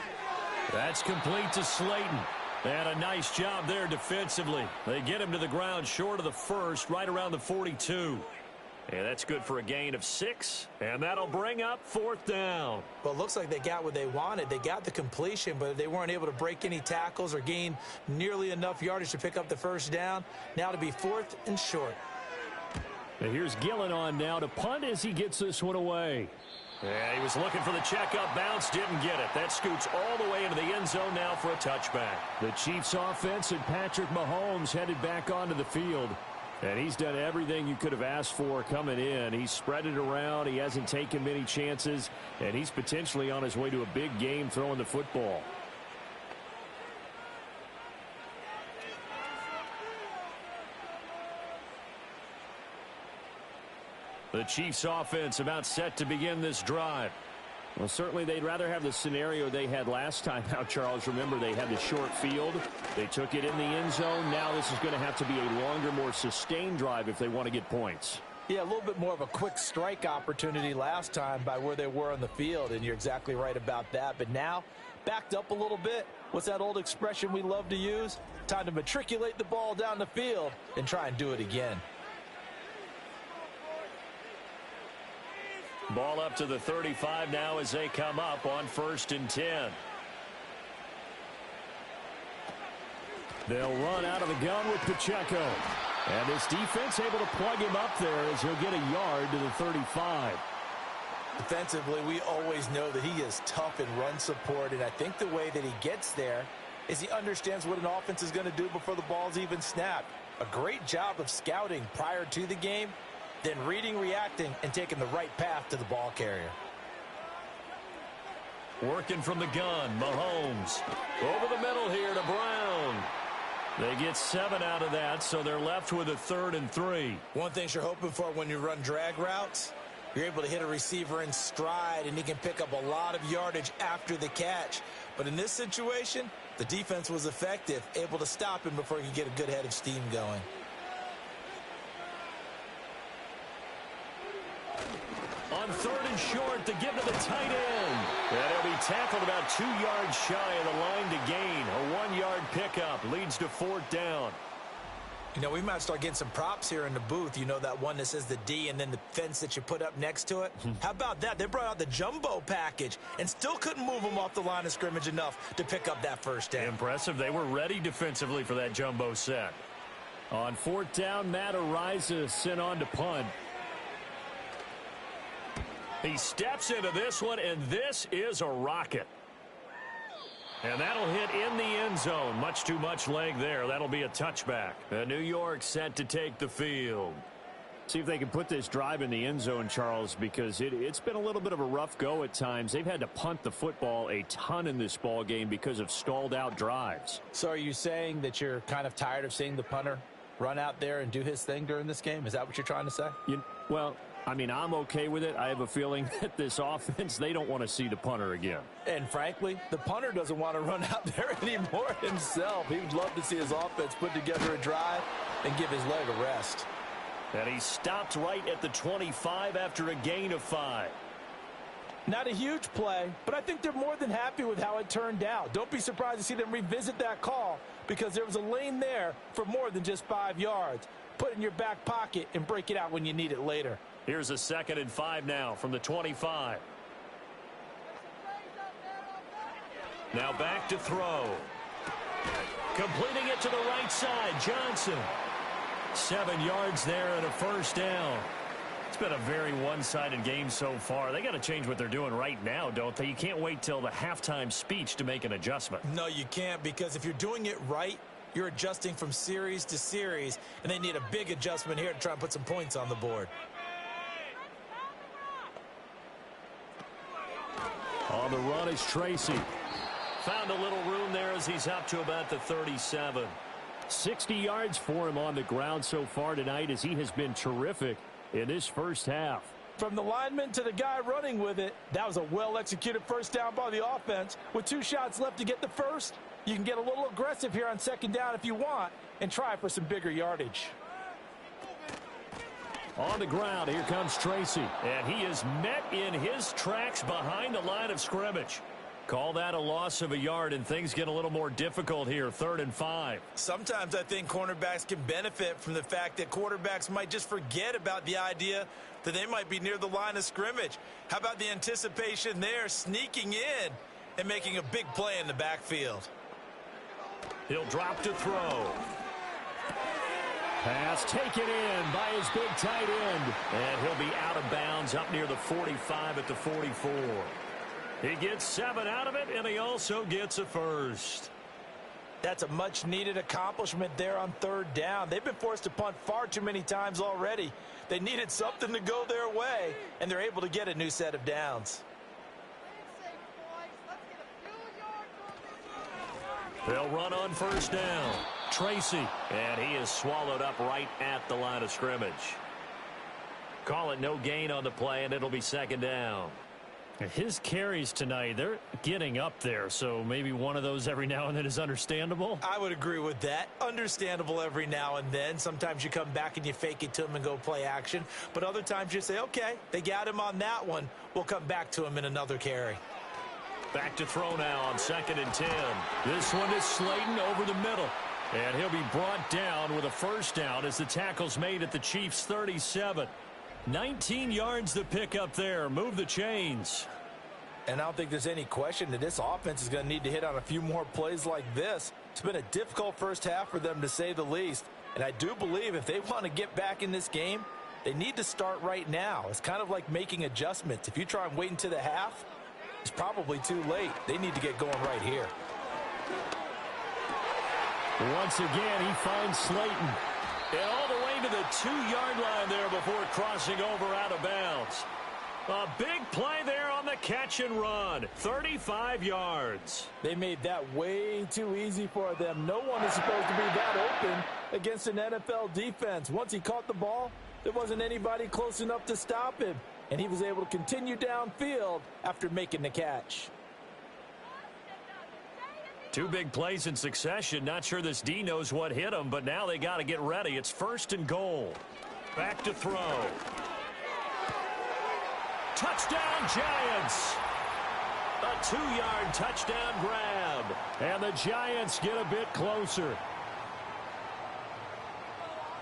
That's complete to Slayton. And a nice job there defensively. They get him to the ground short of the 1st, right around the 42. And that's good for a gain of 6. And that'll bring up 4th down.
Well, it looks like they got what they wanted. They got the completion, but they weren't able to break any tackles or gain nearly enough yardage to pick up the first down. Now to be 4th and short.
And here's Gillen on now to punt as he gets this one away. Yeah, he was looking for the checkup bounce, didn't get it. That scoots all the way into the end zone now for a touchback. The Chiefs offense and Patrick Mahomes headed back onto the field. And he's done everything you could have asked for coming in. He's spread it around. He hasn't taken many chances. And he's potentially on his way to a big game throwing the football. The Chiefs offense about set to begin this drive. Well, certainly they'd rather have the scenario they had last time out, Charles. Remember, they had the short field. They took it in the end zone. Now this is going to have to be a longer, more sustained drive if they want to get points.
Yeah, a little bit more of a quick strike opportunity last time by where they were on the field, and you're exactly right about that. But now, backed up a little bit. What's that old expression we love to use? Time to matriculate the ball down the field and try and do it again.
Ball up to the 35 now as they come up on 1st and 10. They'll run out of the gun with Pacheco. And this defense able to plug him up there as he'll get a yard to the 35.
Defensively, we always know that he is tough in run support, and I think the way that he gets there is he understands what an offense is going to do before the ball's even snapped. A great job of scouting prior to the game, then reading, reacting, and taking the right path to the ball carrier.
Working from the gun, Mahomes. Over the middle here to Brown. They get 7 out of that, so they're left with a 3rd and 3.
One thing you're hoping for when you run drag routes, you're able to hit a receiver in stride, and he can pick up a lot of yardage after the catch. But in this situation, the defense was effective, able to stop him before he could get a good head of steam going.
On 3rd and short, to give to the tight end. And he'll be tackled about 2 yards shy of the line to gain. A 1-yard pickup leads to 4th down.
You know, we might start getting some props here in the booth. You know, that one that says the D and then the fence that you put up next to it. How about that? They brought out the jumbo package and still couldn't move them off the line of scrimmage enough to pick up that first down.
Impressive. They were ready defensively for that jumbo set. On 4th down, Matt Ariza sent on to punt. He steps into this one, and this is a rocket. And that'll hit in the end zone. Much too much leg there. That'll be a touchback. New York set to take the field. See if they can put this drive in the end zone, Charles, because it's been a little bit of a rough go at times. They've had to punt the football a ton in this ball game because of stalled-out drives.
So are you saying that you're kind of tired of seeing the punter run out there and do his thing during this game? Is that what you're trying to say?
Well, I mean, I'm okay with it. I have a feeling that this offense, they don't want to see the punter again.
And frankly, the punter doesn't want to run out there anymore himself. He would love to see his offense put together a drive and give his leg a rest.
And he stopped right at the 25 after a gain of 5.
Not a huge play, but I think they're more than happy with how it turned out. Don't be surprised to see them revisit that call because there was a lane there for more than just 5 yards. Put it in your back pocket and break it out when you need it later.
Here's a 2nd and 5 now from the 25. Now back to throw. Completing it to the right side, Johnson. 7 yards there and a first down. It's been a very one-sided game so far. They got to change what they're doing right now, don't they? You can't wait till the halftime speech to make an adjustment.
No, you can't, because if you're doing it right, you're adjusting from series to series, and they need a big adjustment here to try and put some points on the board.
On the run is Tracy. Found a little room there as he's up to about the 37. 60 yards for him on the ground so far tonight as he has been terrific in this first half.
From the lineman to the guy running with it, that was a well-executed first down by the offense. With 2 shots left to get the first, you can get a little aggressive here on 2nd down if you want and try for some bigger yardage.
On the ground, here comes Tracy. And he is met in his tracks behind the line of scrimmage. Call that a loss of a yard, and things get a little more difficult here, 3rd and 5.
Sometimes I think cornerbacks can benefit from the fact that quarterbacks might just forget about the idea that they might be near the line of scrimmage. How about the anticipation there, sneaking in and making a big play in the backfield?
He'll drop to throw. Pass taken in by his big tight end. And he'll be out of bounds up near the 45 at the 44. He gets 7 out of it, and he also gets a first.
That's a much-needed accomplishment there on 3rd down. They've been forced to punt far too many times already. They needed something to go their way, and they're able to get a new set of downs.
They'll run on 1st down. Tracy, and he is swallowed up right at the line of scrimmage. Call it no gain on the play, and it'll be 2nd down.
His carries tonight, they're getting up there, so maybe one of those every now and then is understandable.
I would agree with that. Understandable every now and then. Sometimes you come back and you fake it to him and go play action. But other times you say, okay, they got him on that one. We'll come back to him in another carry.
Back to throw now on 2nd and 10. This one is Slayton over the middle. And he'll be brought down with a 1st down as the tackle's made at the Chiefs' 37. 19 yards to pick up there. Move the chains.
And I don't think there's any question that this offense is going to need to hit on a few more plays like this. It's been a difficult first half for them, to say the least. And I do believe if they want to get back in this game, they need to start right now. It's kind of like making adjustments. If you try and wait until the half, it's probably too late. They need to get going right here.
Once again, he finds Slayton. And all the way to the 2-yard line there before crossing over out of bounds. A big play there on the catch and run. 35 yards.
They made that way too easy for them. No one is supposed to be that open against an NFL defense. Once he caught the ball, there wasn't anybody close enough to stop him. And he was able to continue downfield after making the catch.
2 big plays in succession. Not sure this D knows what hit him, but now they got to get ready. It's 1st and goal. Back to throw. Touchdown, Giants. A 2-yard touchdown grab. And the Giants get a bit closer.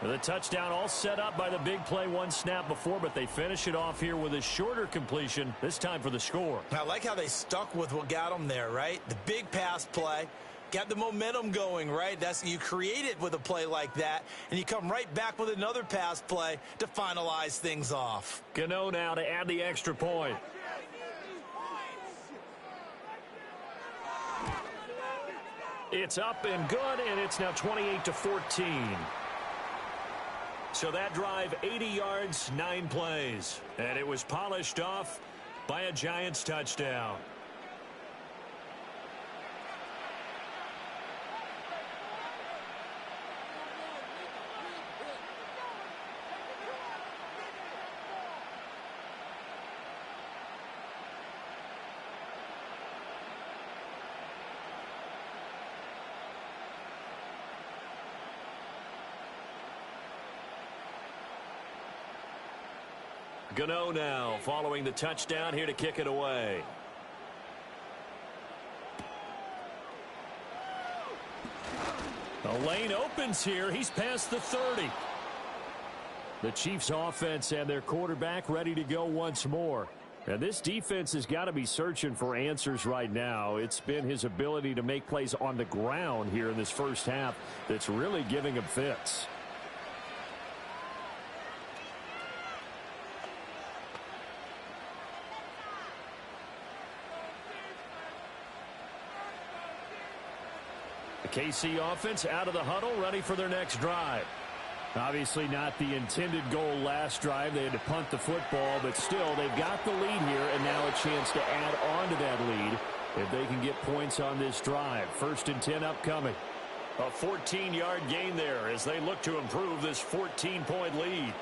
The touchdown all set up by the big play 1 snap before, but they finish it off here with a shorter completion, this time for the score.
I like how they stuck with what got them there, right? The big pass play, got the momentum going, right? You create it with a play like that, and you come right back with another pass play to finalize things off.
Gano now to add the extra point. It's up and good, and it's now 28-14. So that drive, 80 yards, 9 plays. And it was polished off by a Giants touchdown. Gano now following the touchdown here to kick it away. The lane opens here. He's past the 30. The Chiefs offense and their quarterback ready to go once more. And this defense has got to be searching for answers right now. It's been his ability to make plays on the ground here in this first half that's really giving him fits. The KC offense out of the huddle, ready for their next drive. Obviously not the intended goal last drive. They had to punt the football, but still they've got the lead here, and now a chance to add on to that lead if they can get points on this drive. 1st and 10 upcoming. A 14-yard gain there as they look to improve this 14-point lead.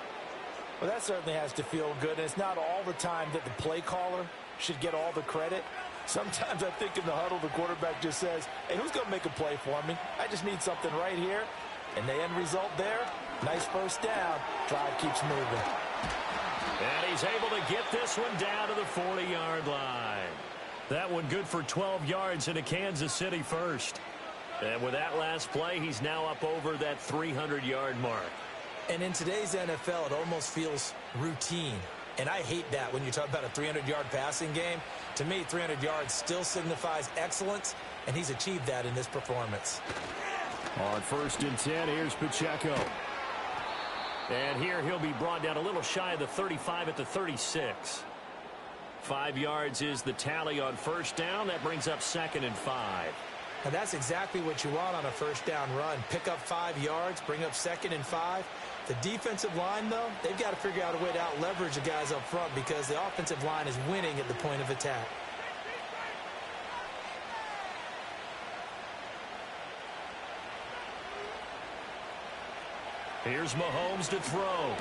Well, that certainly has to feel good. And it's not all the time that the play caller should get all the credit. Sometimes I think in the huddle, the quarterback just says, hey, who's going to make a play for me? I just need something right here. And the end result there, nice 1st down. Drive keeps moving.
And he's able to get this one down to the 40-yard line. That one good for 12 yards into Kansas City first. And with that last play, he's now up over that 300-yard mark.
And in today's NFL, it almost feels routine. And I hate that when you talk about a 300-yard passing game. To me, 300 yards still signifies excellence, and he's achieved that in this performance.
On 1st and 10, here's Pacheco. And here he'll be brought down a little shy of the 35 at the 36. 5 yards is the tally on 1st down. That brings up 2nd and 5.
And that's exactly what you want on a 1st down run. Pick up 5 yards, bring up 2nd and 5. The defensive line, though, they've got to figure out a way to out-leverage the guys up front because the offensive line is winning at the point of attack.
Here's Mahomes to throw.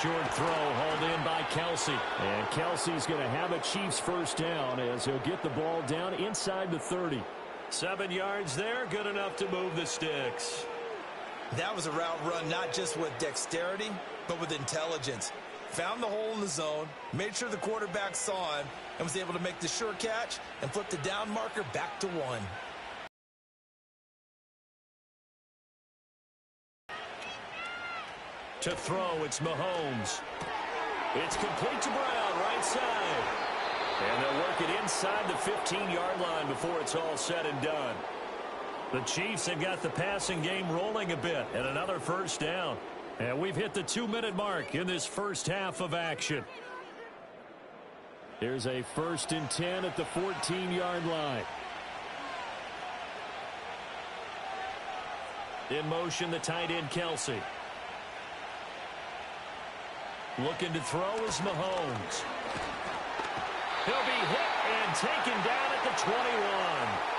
Short throw hauled in by Kelsey.
And Kelsey's going to have a Chiefs 1st down as he'll get the ball down inside the 30.
7 yards there, good enough to move the sticks.
That was a route run not just with dexterity, but with intelligence. Found the hole in the zone, made sure the quarterback saw him, and was able to make the sure catch and flip the down marker back to 1.
To throw, it's Mahomes. It's complete to Brown, right side. And they'll work it inside the 15-yard line before it's all said and done. The Chiefs have got the passing game rolling a bit, and another 1st down. And we've hit the 2-minute mark in this first half of action.
Here's a 1st and 10 at the 14-yard line.
In motion, the tight end, Kelsey. Looking to throw is Mahomes. He'll be hit and taken down at the 21.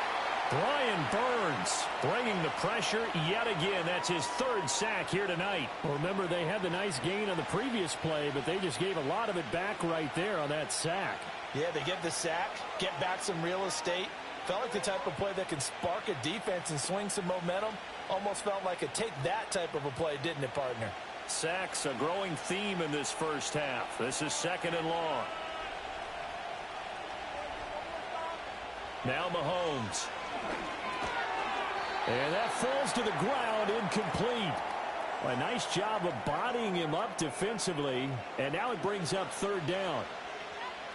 Brian Burns bringing the pressure yet again. That's his 3rd sack here tonight.
Well, remember, they had the nice gain on the previous play, but they just gave a lot of it back right there on that sack.
Yeah, they get the sack, get back some real estate. Felt like the type of play that can spark a defense and swing some momentum. Almost felt like a take that type of a play, didn't it, partner?
Sacks, a growing theme in this first half. This is 2nd and long. Now Mahomes.
And that falls to the ground, incomplete. A nice job of bodying him up defensively, and now it brings up 3rd down.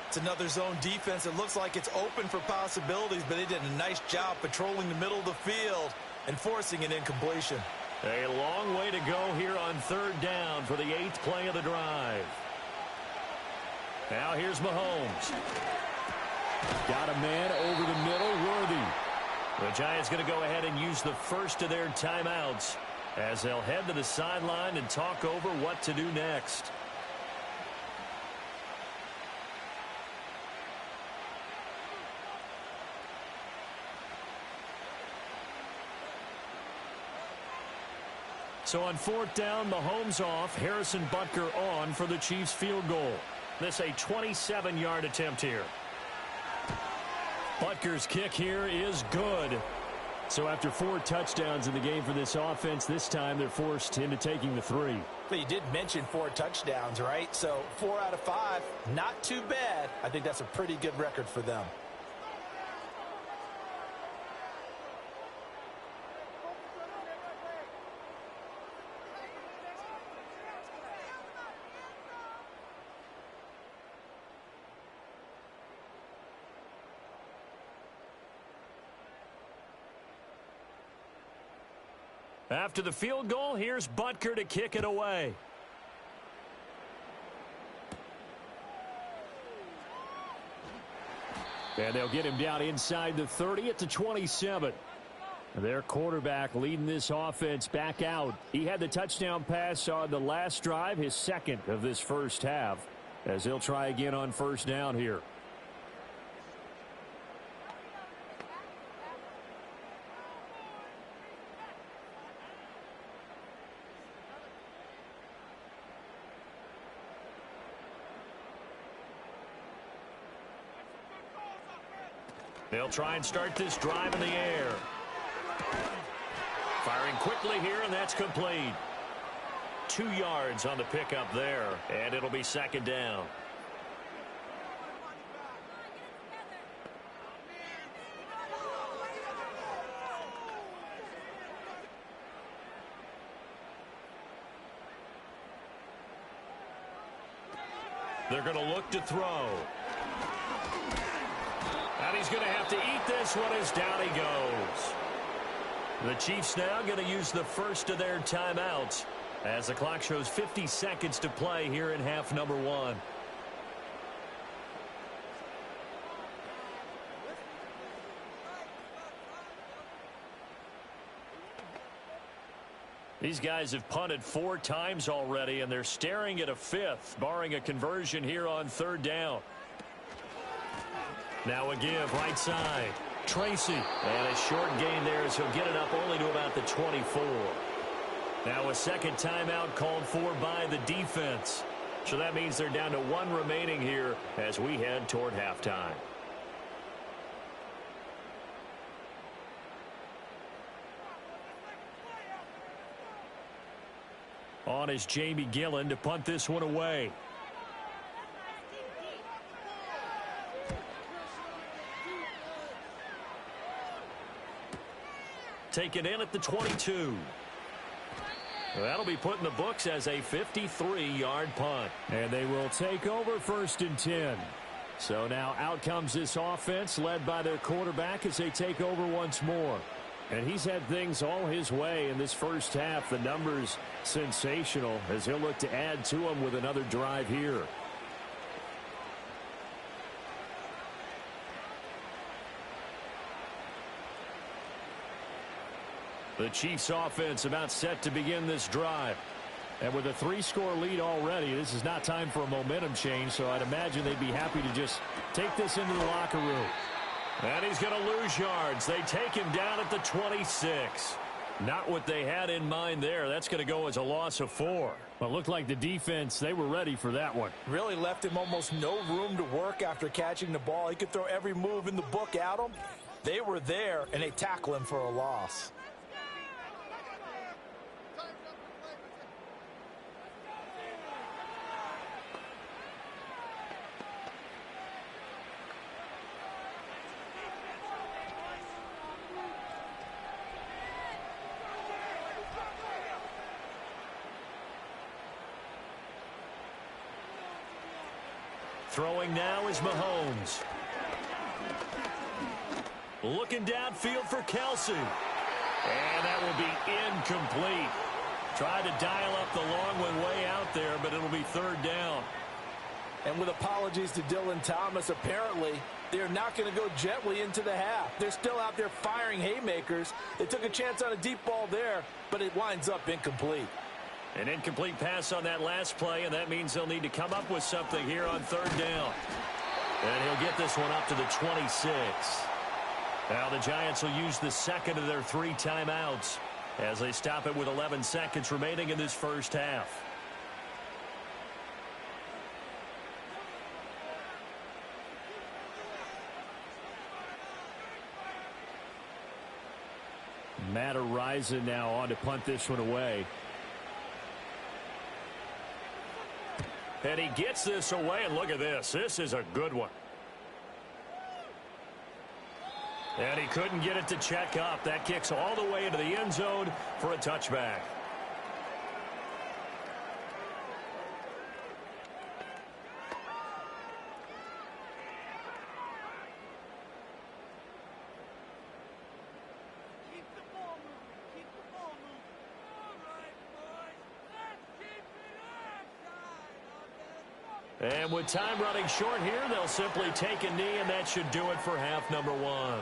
It's another zone defense. It looks like it's open for possibilities, but they did a nice job patrolling the middle of the field and forcing an incompletion.
A long way to go here on 3rd down for the 8th play of the drive. Now here's Mahomes.
Got a man over the middle, Worthy.
The Giants going to go ahead and use the first of their timeouts as they'll head to the sideline and talk over what to do next. So on 4th down, Mahomes off, Harrison Butker on for the Chiefs field goal. This a 27-yard attempt here.
Butker's kick here is good. So after 4 touchdowns in the game for this offense, this time they're forced into taking the 3.
But you did mention 4 touchdowns, right? So 4 out of 5, not too bad. I think that's a pretty good record for them.
After the field goal, here's Butker to kick it away.
And they'll get him down inside the 30 at the 27. Their quarterback leading this offense back out. He had the touchdown pass on the last drive, his 2nd of this first half, as he'll try again on 1st down here.
They'll try and start this drive in the air. Firing quickly here, and that's complete. 2 yards on the pickup there, and it'll be 2nd down. They're going to look to throw. And he's going to have to eat this one as down he goes. The Chiefs now going to use the first of their timeouts as the clock shows 50 seconds to play here in half number 1. These guys have punted 4 times already, and they're staring at a 5th, barring a conversion here on 3rd down. Now a give right side. Tracy. And a short gain there as he'll get it up only to about the 24. Now a second timeout called for by the defense. So that means they're down to 1 remaining here as we head toward halftime. On is Jamie Gillen to punt this one away. Taken in at the 22. That'll be put in the books as a 53-yard punt.
And they will take over 1st and 10. So now out comes this offense led by their quarterback as they take over once more. And he's had things all his way in this first half. The numbers sensational as he'll look to add to them with another drive here. The Chiefs offense about set to begin this drive. And with a 3-score lead already, this is not time for a momentum change, so I'd imagine they'd be happy to just take this into the locker room.
And he's going to lose yards. They take him down at the 26. Not what they had in mind there. That's going to go as a loss of 4.
Well, it looked like the defense, they were ready for that one.
Really left him almost no room to work after catching the ball. He could throw every move in the book at him. They were there, and they tackle him for a loss.
Throwing now is Mahomes. Looking downfield for Kelsey. And that will be incomplete. Tried to dial up the long one way out there, but it'll be 3rd down.
And with apologies to Dylan Thomas, apparently they're not going to go gently into the half. They're still out there firing haymakers. They took a chance on a deep ball there, but it winds up incomplete.
An incomplete pass on that last play, and that means they'll need to come up with something here on 3rd down. And he'll get this one up to the 26. Now the Giants will use the second of their 3 timeouts as they stop it with 11 seconds remaining in this first half.
Matt Araiza now on to punt this one away.
And he gets this away, and look at this. This is a good one. And he couldn't get it to check up. That kicks all the way into the end zone for a touchback. And with time running short here, they'll simply take a knee, and that should do it for half number 1.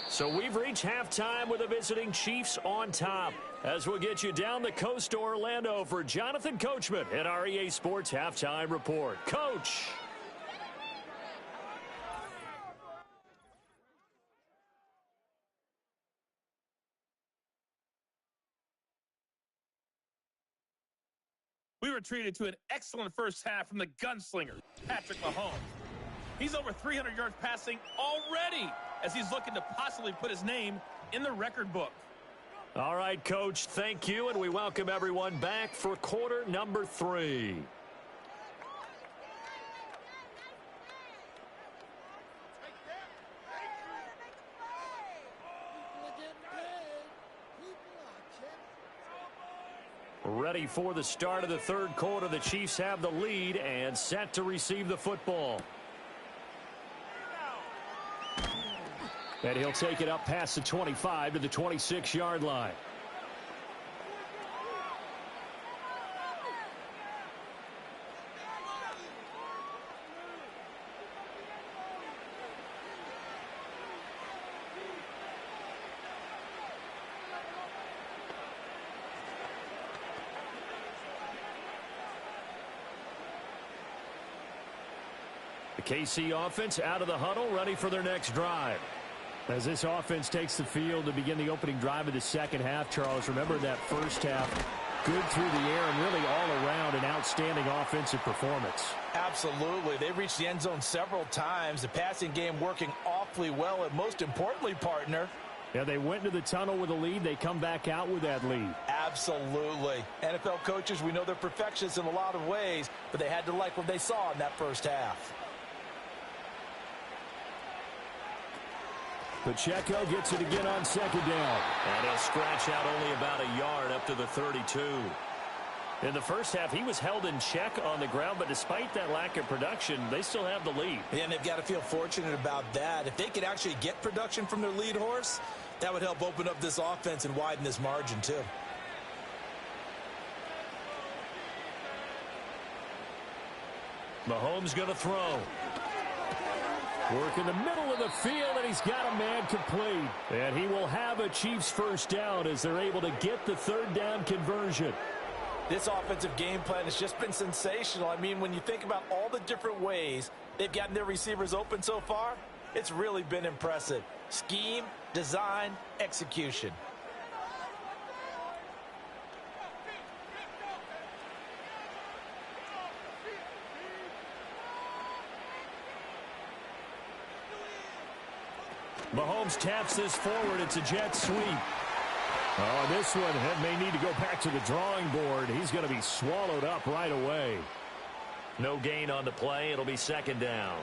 So we've reached halftime with the visiting Chiefs on top. As we'll get you down the coast to Orlando for Jonathan Coachman at our EA Sports Halftime Report. Coach!
We were treated to an excellent first half from the gunslinger, Patrick Mahomes. He's over 300 yards passing already as he's looking to possibly put his name in the record book.
All right, Coach, thank you, and we welcome everyone back for quarter number 3.
Ready for the start of the third quarter. The Chiefs have the lead and set to receive the football. And he'll take it up past the 25 to the 26-yard line. The KC offense out of the huddle, ready for their next drive. As this offense takes the field to begin the opening drive of the second half, Charles, remember that first half, good through the air and really all around an outstanding offensive performance.
Absolutely. They reached the end zone several times. The passing game working awfully well, and most importantly, partner,
yeah, they went into the tunnel with a lead. They come back out with that lead.
Absolutely. NFL coaches, we know they're perfectionists in a lot of ways, but they had to like what they saw in that first half.
Pacheco gets it again on second down.
And he'll scratch out only about a yard up to the 32.
In the first half, he was held in check on the ground, but despite that lack of production, they still have the lead.
Yeah, and they've got to feel fortunate about that. If they could actually get production from their lead horse, that would help open up this offense and widen this margin too.
Mahomes going to throw. Work in the middle of the field, and he's got a man complete. And he will have a Chiefs first down as they're able to get the third down conversion.
This offensive game plan has just been sensational. I mean, when you think about all the different ways they've gotten their receivers open so far, it's really been impressive. Scheme, design, execution.
Mahomes taps this forward. It's a jet sweep. Oh, this one may need to go back to the drawing board. He's going to be swallowed up right away.
No gain on the play. It'll be second down.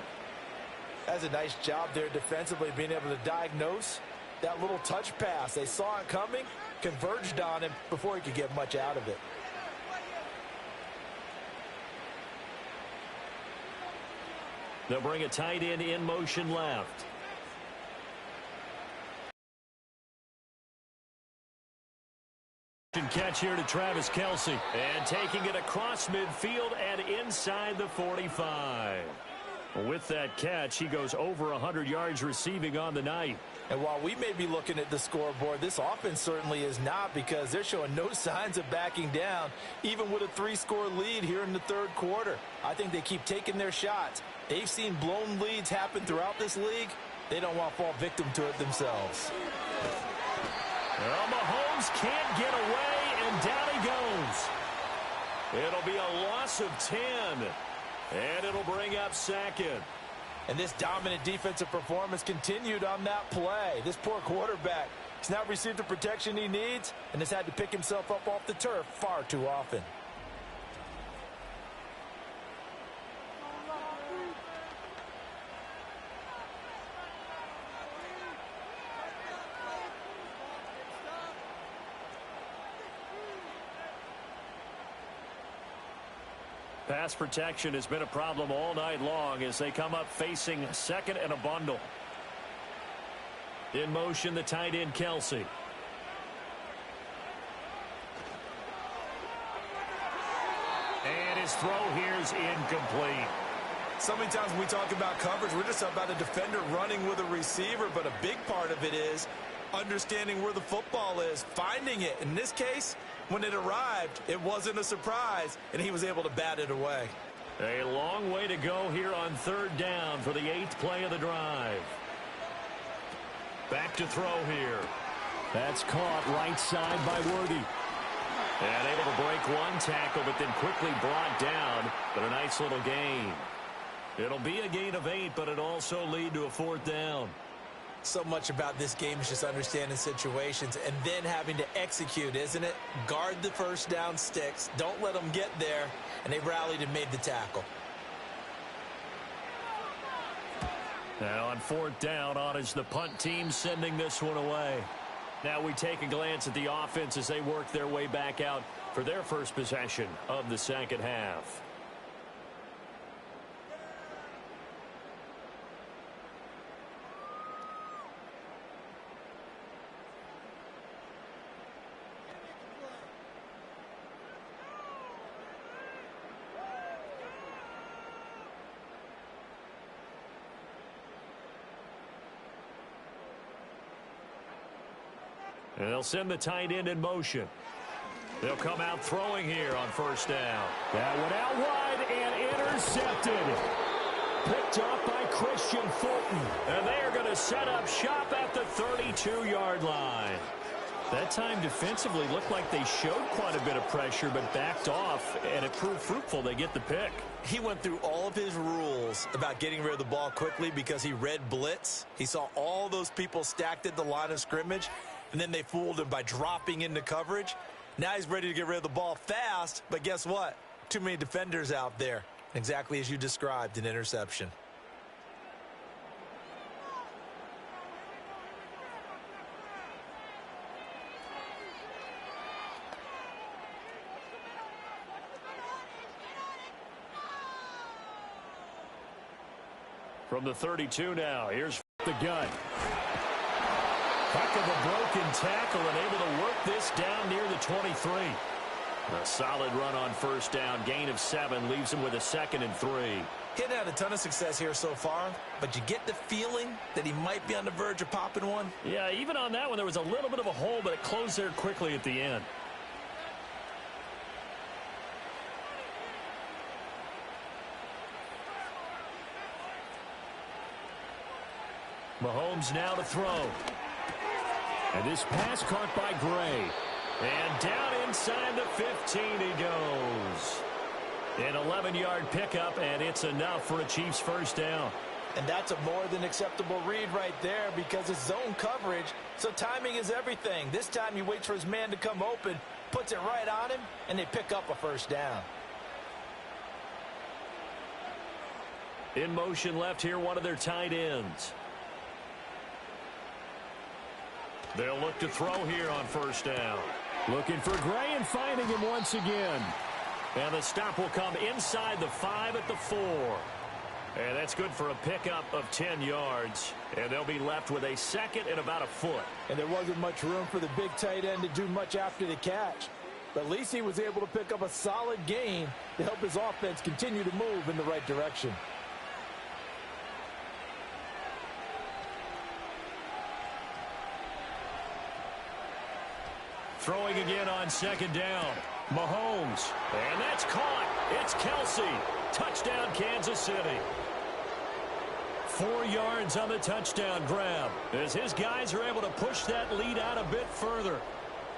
That's a nice job there defensively, being able to diagnose that little touch pass. They saw it coming, converged on him before he could get much out of it.
They'll bring a tight end in motion left.
Catch here to Travis Kelce.
And taking it across midfield and inside the 45.
With that catch, he goes over 100 yards receiving on the night.
And while we may be looking at the scoreboard, this offense certainly is not, because they're showing no signs of backing down, even with a 3-score lead here in the third quarter. I think they keep taking their shots. They've seen blown leads happen throughout this league. They don't want to fall victim to it themselves.
Well, Mahomes can't get away, and down he goes.
It'll be a loss of 10, and it'll bring up second.
And this dominant defensive performance continued on that play. This poor quarterback has not received the protection he needs and has had to pick himself up off the turf far too often.
Pass protection has been a problem all night long as they come up facing second and a bundle.
In motion, the tight end, Kelce.
And his throw here is incomplete.
So many times when we talk about coverage, we're just about a defender running with a receiver, but a big part of it is understanding where the football is, finding it. In this case, when it arrived, it wasn't a surprise, and he was able to bat it away.
A long way to go here on third down for the 8th play of the drive. Back to throw here.
That's caught right side by Worthy.
And able to break one tackle, but then quickly brought down. But a nice little gain. It'll be a gain of 8, but it also lead to a 4th down.
So much about this game is just understanding situations and then having to execute, isn't it? Guard the first down sticks. Don't let them get there. And they rallied and made the tackle.
Now on 4th down, on is the punt team sending this one away. Now we take a glance at the offense as they work their way back out for their first possession of the second half. And they'll send the tight end in motion. They'll come out throwing here on first down.
That went out wide and intercepted. Picked off by Christian Fulton.
And they are going to set up shop at the 32-yard line.
That time defensively looked like they showed quite a bit of pressure but backed off, and it proved fruitful. They get the pick.
He went through all of his rules about getting rid of the ball quickly because he read blitz. He saw all those people stacked at the line of scrimmage, and then they fooled him by dropping into coverage. Now he's ready to get rid of the ball fast, but guess what? Too many defenders out there. Exactly as you described, an interception.
From the 32 now, here's
the gun.
Heck of a broken tackle and able to work this down near the 23. A solid run on first down. Gain of 7 leaves him with a 2nd and 3.
He hadn't had a ton of success here so far, but you get the feeling that he might be on the verge of popping one.
Yeah, even on that one, there was a little bit of a hole, but it closed there quickly at the end. Mahomes now to throw.
And this pass caught by Gray.
And down inside the 15 he goes. An 11-yard pickup, and it's enough for a Chiefs first down.
And that's a more than acceptable read right there because it's zone coverage, so timing is everything. This time he waits for his man to come open, puts it right on him, and they pick up a first down.
In motion left here, one of their tight ends. They'll look to throw here on first down.
Looking for Gray and finding him once again.
And the stop will come inside the 5 at the 4. And that's good for a pickup of 10 yards. And they'll be left with a 2nd and about a foot.
And there wasn't much room for the big tight end to do much after the catch. But at least he was able to pick up a solid gain to help his offense continue to move in the right direction.
Throwing again on second down. Mahomes. And that's caught. It's Kelsey. Touchdown, Kansas City. 4 yards on the touchdown grab as his guys are able to push that lead out a bit further.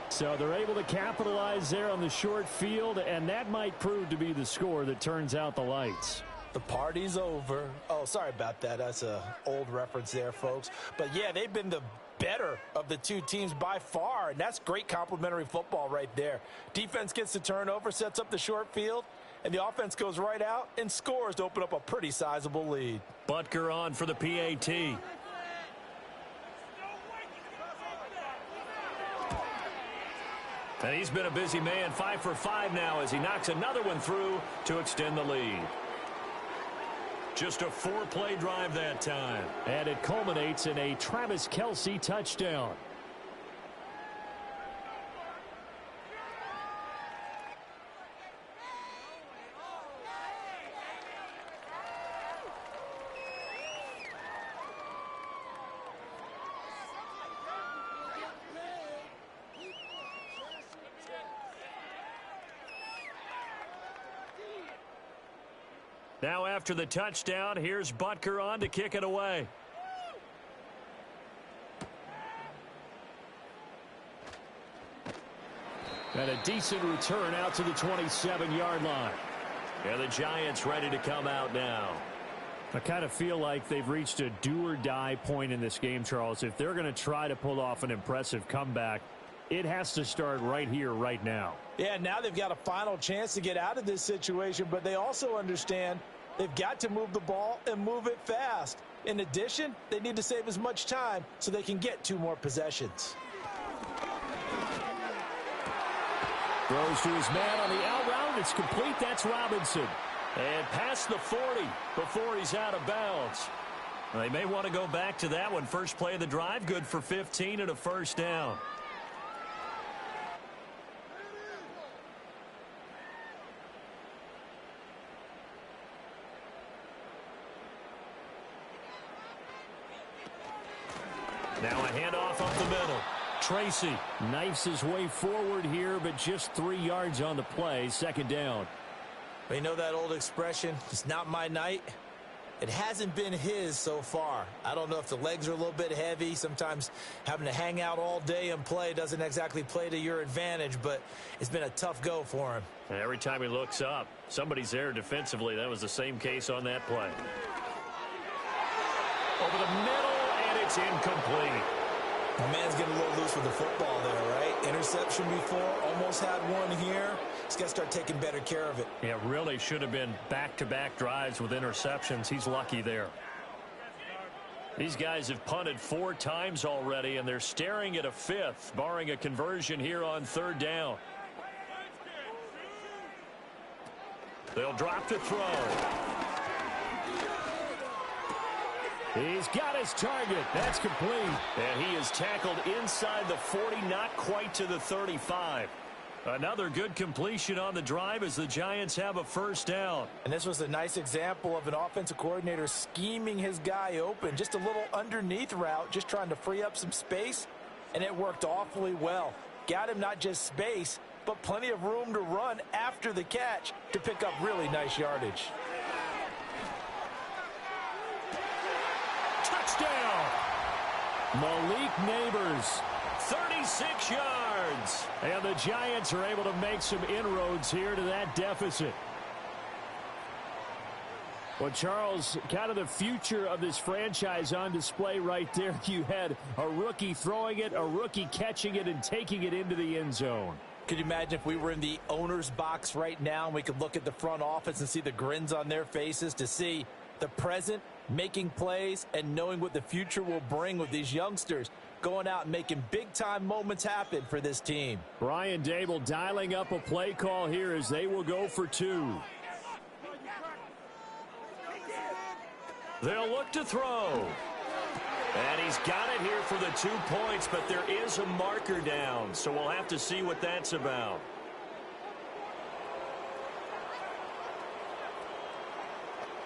So they're able to capitalize there on the short field, and that might prove to be the score that turns out the lights.
The party's over. Oh, sorry about that. That's an old reference there, folks. But, yeah, they've been the better of the two teams by far, and that's great complimentary football right there. Defense gets the turnover, sets up the short field, and the offense goes right out and scores to open up a pretty sizable lead.
Butker on for the PAT. And he's been a busy man, 5 for 5 now as he knocks another one through to extend the lead. Just a 4-play drive that time.
And it culminates in a Travis Kelce touchdown.
Now after the touchdown, here's Butker on to kick it away.
And a decent return out to the 27-yard line.
And the Giants ready to come out now.
I kind of feel like they've reached a do-or-die point in this game, Charles. If they're going to try to pull off an impressive comeback, it has to start right here, right now.
Yeah, now they've got a final chance to get out of this situation, but they also understand they've got to move the ball and move it fast. In addition, they need to save as much time so they can get 2 more possessions.
Throws to his man on the out route. It's complete. That's Robinson. And past the 40 before he's out of bounds. They may want to go back to that one. First play of the drive, good for 15 and a first down. Now a handoff up the middle. Tracy knifes his way forward here, but just 3 yards on the play. Second down.
You know that old expression, it's not my night? It hasn't been his so far. I don't know if the legs are a little bit heavy. Sometimes having to hang out all day and play doesn't exactly play to your advantage, but it's been a tough go for him.
And every time he looks up, somebody's there defensively. That was the same case on that play. Over the middle, and it's incomplete.
My man's getting a little loose with the football there, right? Interception before, almost had one here. He's got to start taking better care of it.
Yeah, really should have been back-to-back drives with interceptions. He's lucky there. These guys have punted 4 times already, and they're staring at a 5th, barring a conversion here on 3rd down. They'll drop to throw. He's got his target. That's complete. And he is tackled inside the 40, not quite to the 35. Another good completion on the drive as the Giants have a first down.
And this was a nice example of an offensive coordinator scheming his guy open. Just a little underneath route, just trying to free up some space, and it worked awfully well. Got him not just space, but plenty of room to run after the catch to pick up really nice yardage.
Touchdown! Malik Neighbors, 36 yards. And the Giants are able to make some inroads here to that deficit. Well, Charles, kind of the future of this franchise on display right there. You had a rookie throwing it, a rookie catching it, and taking it into the end zone.
Could you imagine if we were in the owner's box right now and we could look at the front office and see the grins on their faces to see the present making plays and knowing what the future will bring with these youngsters going out and making big-time moments happen for this team.
Brian Dable dialing up a play call here as they will go for 2. They'll look to throw. And he's got it here for the 2 points, but there is a marker down, so we'll have to see what that's about.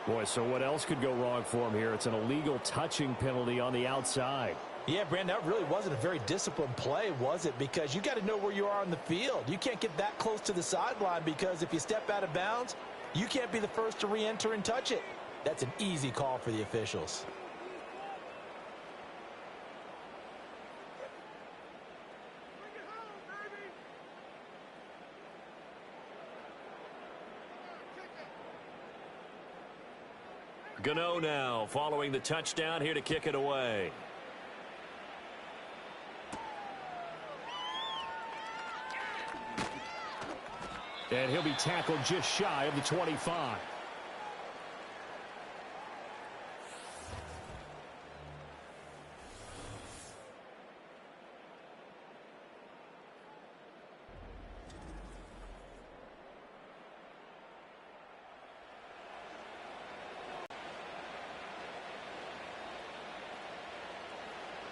Boy, so what else could go wrong for him here? It's an illegal touching penalty on the outside.
Yeah, Brandon, that really wasn't a very disciplined play, was it? Because you got to know where you are on the field. You can't get that close to the sideline because if you step out of bounds, you can't be the first to re-enter and touch it. That's an easy call for the officials.
Gano now following the touchdown here to kick it away. And he'll be tackled just shy of the 25.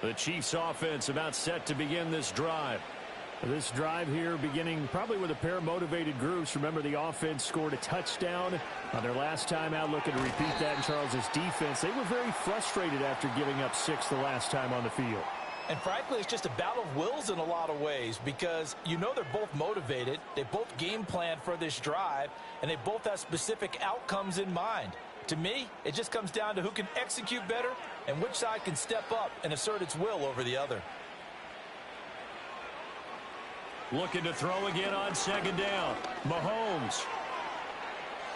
The Chiefs offense about set to begin this drive. This drive here beginning probably with a pair of motivated groups. Remember, the offense scored a touchdown on their last time out, looking to repeat that in Charles's defense. They were very frustrated after giving up 6 the last time on the field.
And frankly, it's just a battle of wills in a lot of ways because you know they're both motivated. They both game planned for this drive, and they both have specific outcomes in mind. To me, it just comes down to who can execute better and which side can step up and assert its will over the other.
Looking to throw again on second down. Mahomes.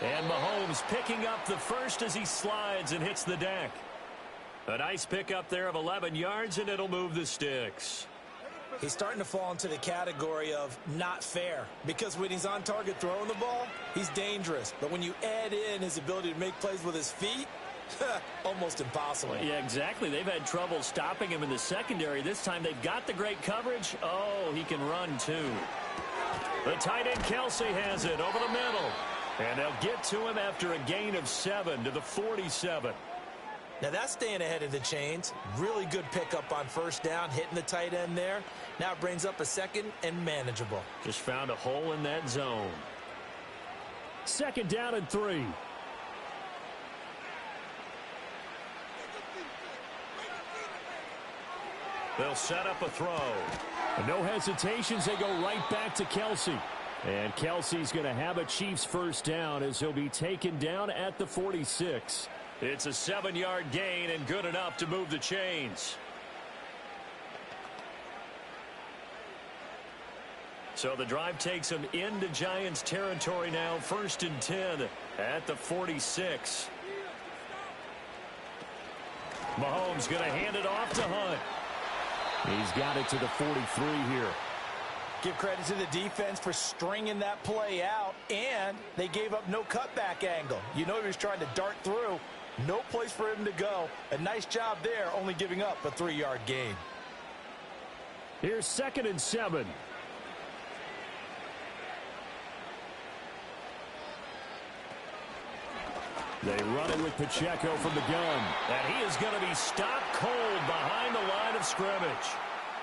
And Mahomes picking up the first as he slides and hits the deck. A nice pickup there of 11 yards, and it'll move the sticks.
He's starting to fall into the category of not fair because when he's on target throwing the ball, he's dangerous. But when you add in his ability to make plays with his feet, almost impossible.
Well, yeah, exactly. They've had trouble stopping him in the secondary. This time they've got the great coverage. Oh, he can run too.
The tight end Kelsey has it over the middle. And they'll get to him after a gain of 7 to the 47.
Now that's staying ahead of the chains. Really good pickup on first down, hitting the tight end there. Now it brings up a second and manageable.
Just found a hole in that zone.
2nd down and 3.
They'll set up a throw.
And no hesitations, they go right back to Kelsey. And Kelsey's going to have a Chiefs first down as he'll be taken down at the 46.
It's a 7-yard gain and good enough to move the chains. So the drive takes them into Giants territory now. 1st and 10 at the 46. Mahomes going to hand it off to Hunt.
He's got it to the 43 here.
Give credit to the defense for stringing that play out, and they gave up no cutback angle. You know he was trying to dart through. No place for him to go. A nice job there, only giving up a 3-yard gain.
Here's 2nd and 7. They run it with Pacheco from the gun.
And he is going to be stopped cold behind the line of scrimmage.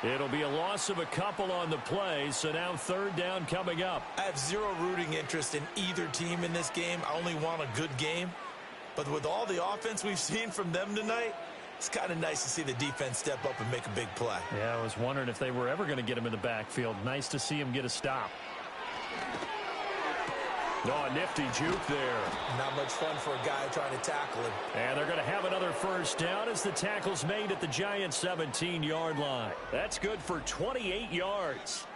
It'll be a loss of a couple on the play, so now 3rd down coming up.
I have zero rooting interest in either team in this game. I only want a good game. But with all the offense we've seen from them tonight, it's kind of nice to see the defense step up and make a big play.
Yeah, I was wondering if they were ever going to get him in the backfield. Nice to see him get a stop. Oh, a nifty juke there.
Not much fun for a guy trying to tackle him.
And they're going to have another first down as the tackle's made at the Giants' 17-yard line. That's good for 28 yards.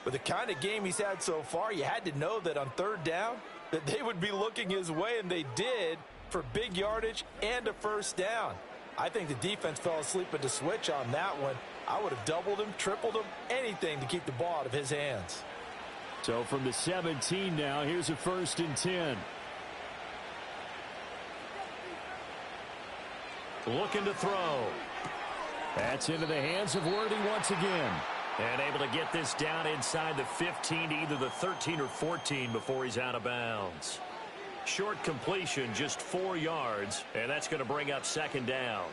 With the kind of game he's had so far, you had to know that on 3rd down that they would be looking his way, and they did, for big yardage and a first down. I think the defense fell asleep at the switch on that one. I would have doubled him, tripled him, anything to keep the ball out of his hands.
So from the 17 now, here's a 1st and 10.
Looking to throw.
That's into the hands of Worthy once again.
And able to get this down inside the 15 to either the 13 or 14 before he's out of bounds. Short completion, just 4 yards, and that's going to bring up 2nd down.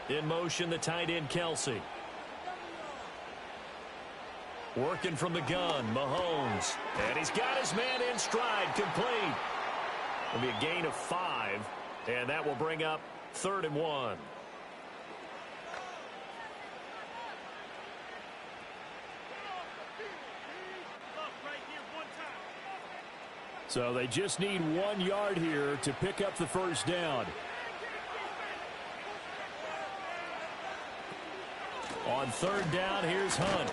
In motion, the tight end, Kelsey. Working from the gun, Mahomes. And he's got his man in stride, complete. It'll be a gain of 5, and that will bring up 3rd and 1.
So they just need 1 yard here to pick up the first down.
On 3rd down, here's Hunt.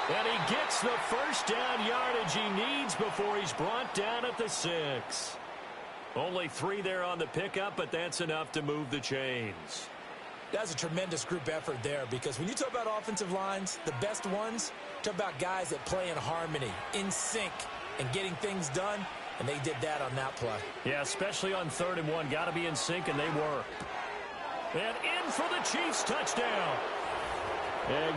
And he gets the first down yardage he needs before he's brought down at the 6. Only 3 there on the pickup, but that's enough to move the chains.
That's a tremendous group effort there, because when you talk about offensive lines, the best ones, talk about guys that play in harmony, in sync, and getting things done, and they did that on that play.
Yeah, especially on 3rd and 1. Got to be in sync, and they were. And in for the Chiefs touchdown.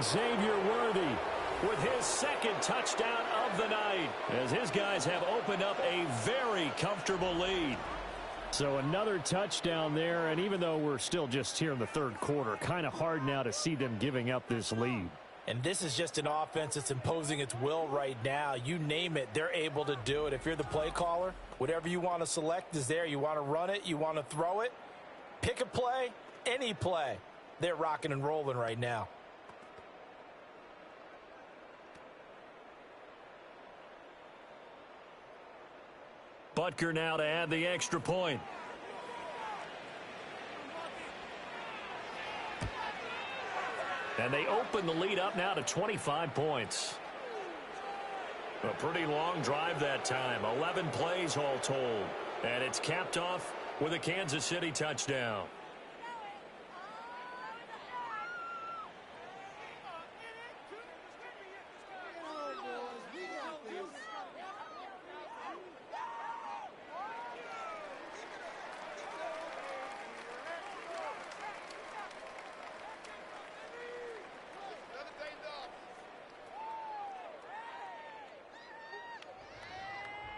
Xavier Worthy
with his 2nd touchdown of the night, as his guys have opened up a very comfortable lead.
So another touchdown there, and even though we're still just here in the 3rd quarter, kind of hard now to see them giving up this lead.
And this is just an offense that's imposing its will right now. You name it, they're able to do it. If you're the play caller, whatever you want to select is there. You want to run it, you want to throw it, pick a play, any play. They're rocking and rolling right now.
Butker now to add the extra point. And they open the lead up now to 25 points. A pretty long drive that time. 11 plays all told. And it's capped off with a Kansas City touchdown.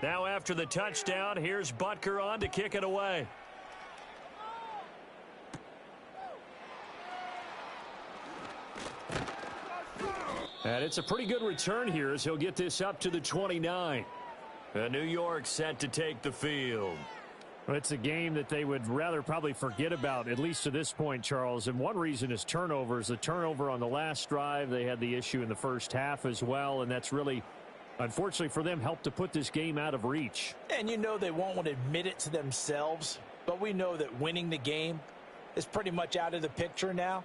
Now after the touchdown, here's Butker on to kick it away.
And it's a pretty good return here as he'll get this up to the 29.
New York set to take the field.
Well, it's a game that they would rather probably forget about, at least to this point, Charles. And one reason is turnovers. The turnover on the last drive, they had the issue in the first half as well, and that's really, unfortunately for them, helped to put this game out of reach.
And you know they won't want to admit it to themselves, but we know that winning the game is pretty much out of the picture now.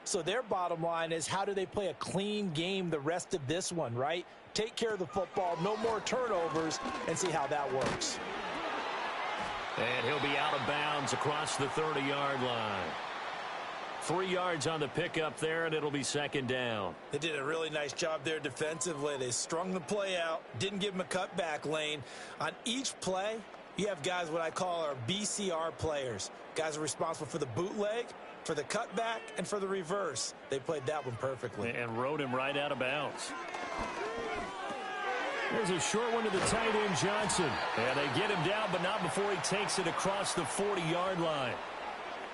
So their bottom line is, how do they play a clean game the rest of this one, right? Take care of the football, no more turnovers, and see how that works.
And he'll be out of bounds across the 30-yard line. 3 yards on the pickup there, and it'll be second down.
They did a really nice job there defensively. They strung the play out, didn't give him a cutback lane. On each play, you have guys what I call our BCR players. Guys are responsible for the bootleg, for the cutback, and for the reverse. They played that one perfectly.
And rode him right out of bounds.
There's a short one to the tight end, Johnson.
And they get him down, but not before he takes it across the 40-yard line.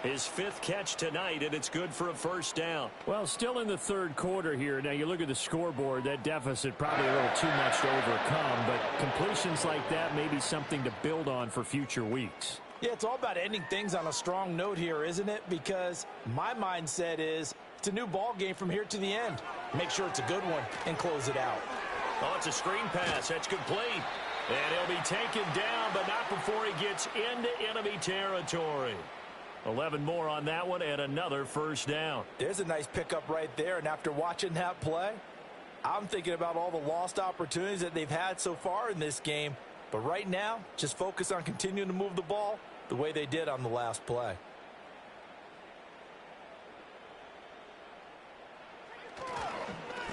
His 5th catch tonight, and it's good for a first down.
Well, still in the third quarter here. Now, you look at the scoreboard, that deficit probably a little too much to overcome, but completions like that may be something to build on for future weeks.
Yeah, it's all about ending things on a strong note here, isn't it? Because my mindset is it's a new ball game from here to the end. Make sure it's a good one and close it out.
Oh, it's a screen pass. That's complete. And he'll be taken down, but not before he gets into enemy territory. 11 more on that one and another first down.
There's a nice pickup right there, and after watching that play, I'm thinking about all the lost opportunities that they've had so far in this game. But right now, just focus on continuing to move the ball the way they did on the last play.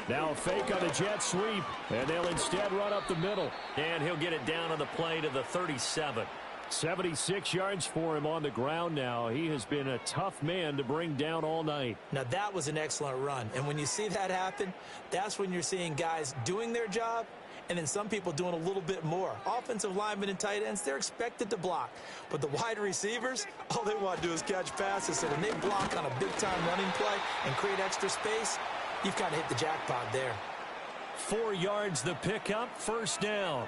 Now a fake on the jet sweep, and they'll instead run up the middle.
And he'll get it down on the play to the 37.
76 yards for him on the ground now. He has been a tough man to bring down all night.
Now that was an excellent run, and when you see that happen, that's when you're seeing guys doing their job and then some people doing a little bit more. Offensive linemen and tight ends, they're expected to block. But the wide receivers, all they want to do is catch passes. So when they block on a big-time running play and create extra space, you've kind of hit the jackpot there.
4 yards the pickup, first down.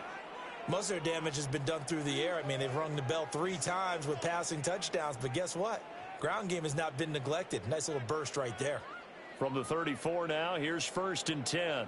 Most of their damage has been done through the air. I mean, they've rung the bell 3 times with passing touchdowns. But guess what? Ground game has not been neglected. Nice little burst right there.
From the 34 now, here's 1st and 10.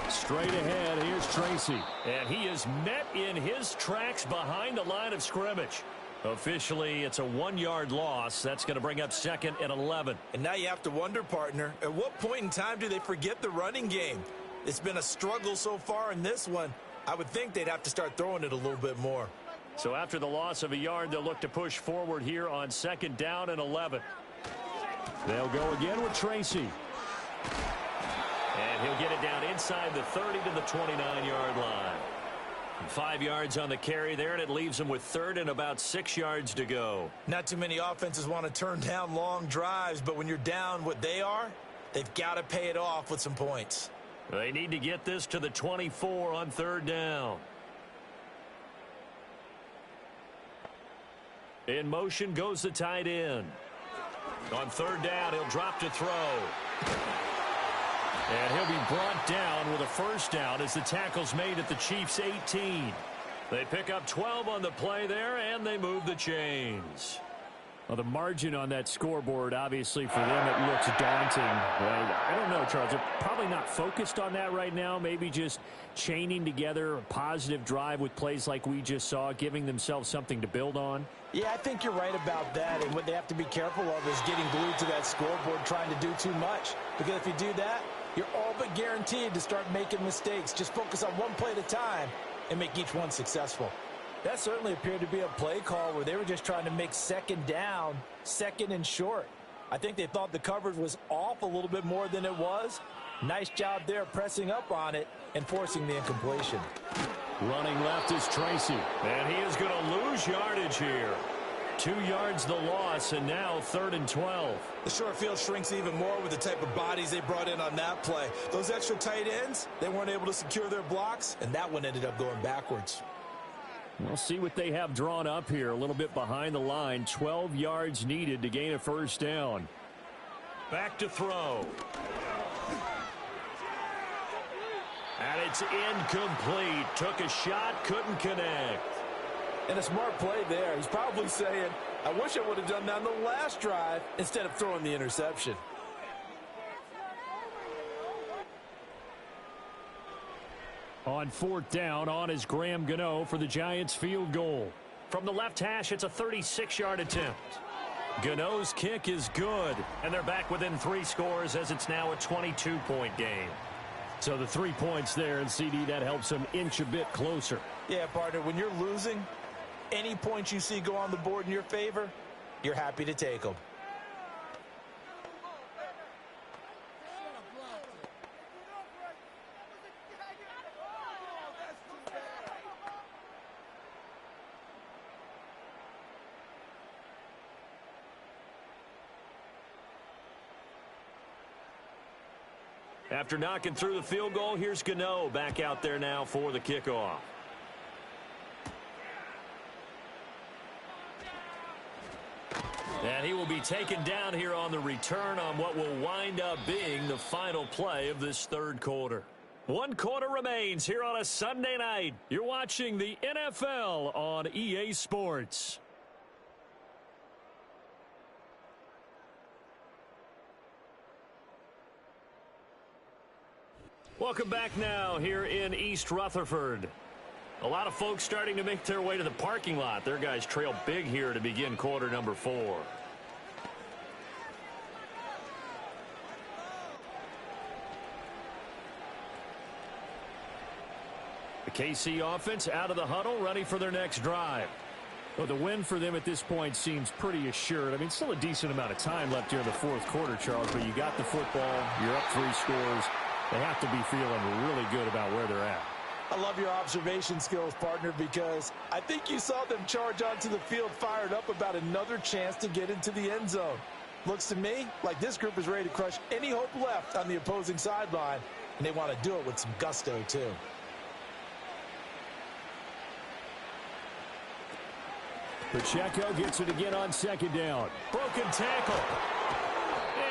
Straight ahead, here's Tracy.
And he is met in his tracks behind the line of scrimmage. Officially, it's a 1-yard loss. That's going to bring up 2nd and 11.
And now you have to wonder, partner, at what point in time do they forget the running game? It's been a struggle so far in this one. I would think they'd have to start throwing it a little bit more.
So after the loss of a yard, they'll look to push forward here on 2nd down and 11.
They'll go again with Tracy.
And he'll get it down inside the 30 to the 29-yard line. 5 yards on the carry there, and it leaves them with 3rd and about 6 yards to go.
Not too many offenses want to turn down long drives, but when you're down what they are, they've got to pay it off with some points.
They need to get this to the 24 on 3rd down. In motion goes the tight end. On 3rd down, he'll drop to throw. And he'll be brought down with a first down as the tackle's made at the Chiefs' 18. They pick up 12 on the play there, and they move the chains.
Well, the margin on that scoreboard, obviously, for them, it looks daunting. I don't know, Charles. They're probably not focused on that right now. Maybe just chaining together a positive drive with plays like we just saw, giving themselves something to build on.
Yeah, I think you're right about that. And what they have to be careful of is getting glued to that scoreboard, trying to do too much. Because if you do that, you're all but guaranteed to start making mistakes. Just focus on one play at a time and make each one successful. That certainly appeared to be a play call where they were just trying to make 2nd down, 2nd and short. I think they thought the coverage was off a little bit more than it was. Nice job there pressing up on it and forcing the incompletion.
Running left is Tracy.
And he is going to lose yardage here. 2 yards the loss, and now 3rd and 12.
The short field shrinks even more with the type of bodies they brought in on that play. Those extra tight ends, they weren't able to secure their blocks, and that one ended up going backwards.
We'll see what they have drawn up here. A little bit behind the line. 12 yards needed to gain a first down.
Back to throw. And it's incomplete. Took a shot, couldn't connect.
And a smart play there. He's probably saying, I wish I would have done that on the last drive instead of throwing the interception.
On 4th down, on is Graham Gano for the Giants field goal.
From the left hash, it's a 36-yard attempt. Gano's kick is good, and they're back within 3 scores as it's now a 22-point game.
So the 3 points there, and CD, that helps them inch a bit closer.
Yeah, partner, when you're losing, any points you see go on the board in your favor, you're happy to take them.
After knocking through the field goal, here's Gano back out there now for the kickoff. And he will be taken down here on the return on what will wind up being the final play of this 3rd quarter. 1 quarter remains here on a Sunday night. You're watching the NFL on EA Sports. Welcome back now here in East Rutherford. A lot of folks starting to make their way to the parking lot. Their guys trail big here to begin quarter number 4. The KC offense out of the huddle, ready for their next drive. Well, the win for them at this point seems pretty assured. I mean, still a decent amount of time left here in the 4th quarter, Charles, but you got the football, you're up 3 scores. They have to be feeling really good about where they're at.
I love your observation skills, partner, because I think you saw them charge onto the field fired up about another chance to get into the end zone. Looks to me like this group is ready to crush any hope left on the opposing sideline, and they want to do it with some gusto, too.
Pacheco gets it again on 2nd down.
Broken tackle.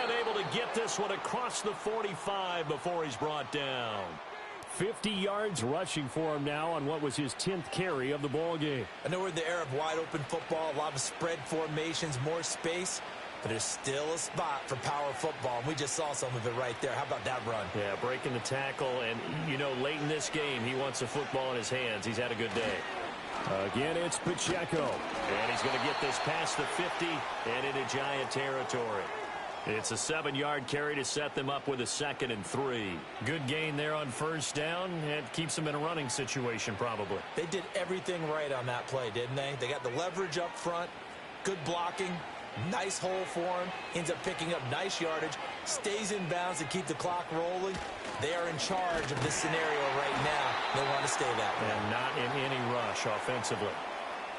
And able to get this one across the 45 before he's brought down.
50 yards rushing for him now on what was his 10th carry of the ball game.
I know we're in the era of wide open football, a lot of spread formations, more space, but there's still a spot for power football, and we just saw some of it right there. How about that run?
Yeah, breaking the tackle, and, you know, late in this game, he wants the football in his hands. He's had a good day.
Again, it's Pacheco.
And he's going to get this past the 50 and into Giant territory. It's a 7-yard carry to set them up with a 2nd and 3. Good gain there on 1st down. It keeps them in a running situation probably.
They did everything right on that play, didn't they? They got the leverage up front, good blocking, nice hole for him, ends up picking up nice yardage, stays in bounds to keep the clock rolling. They are in charge of this scenario right now. They want to stay that way.
And not in any rush offensively.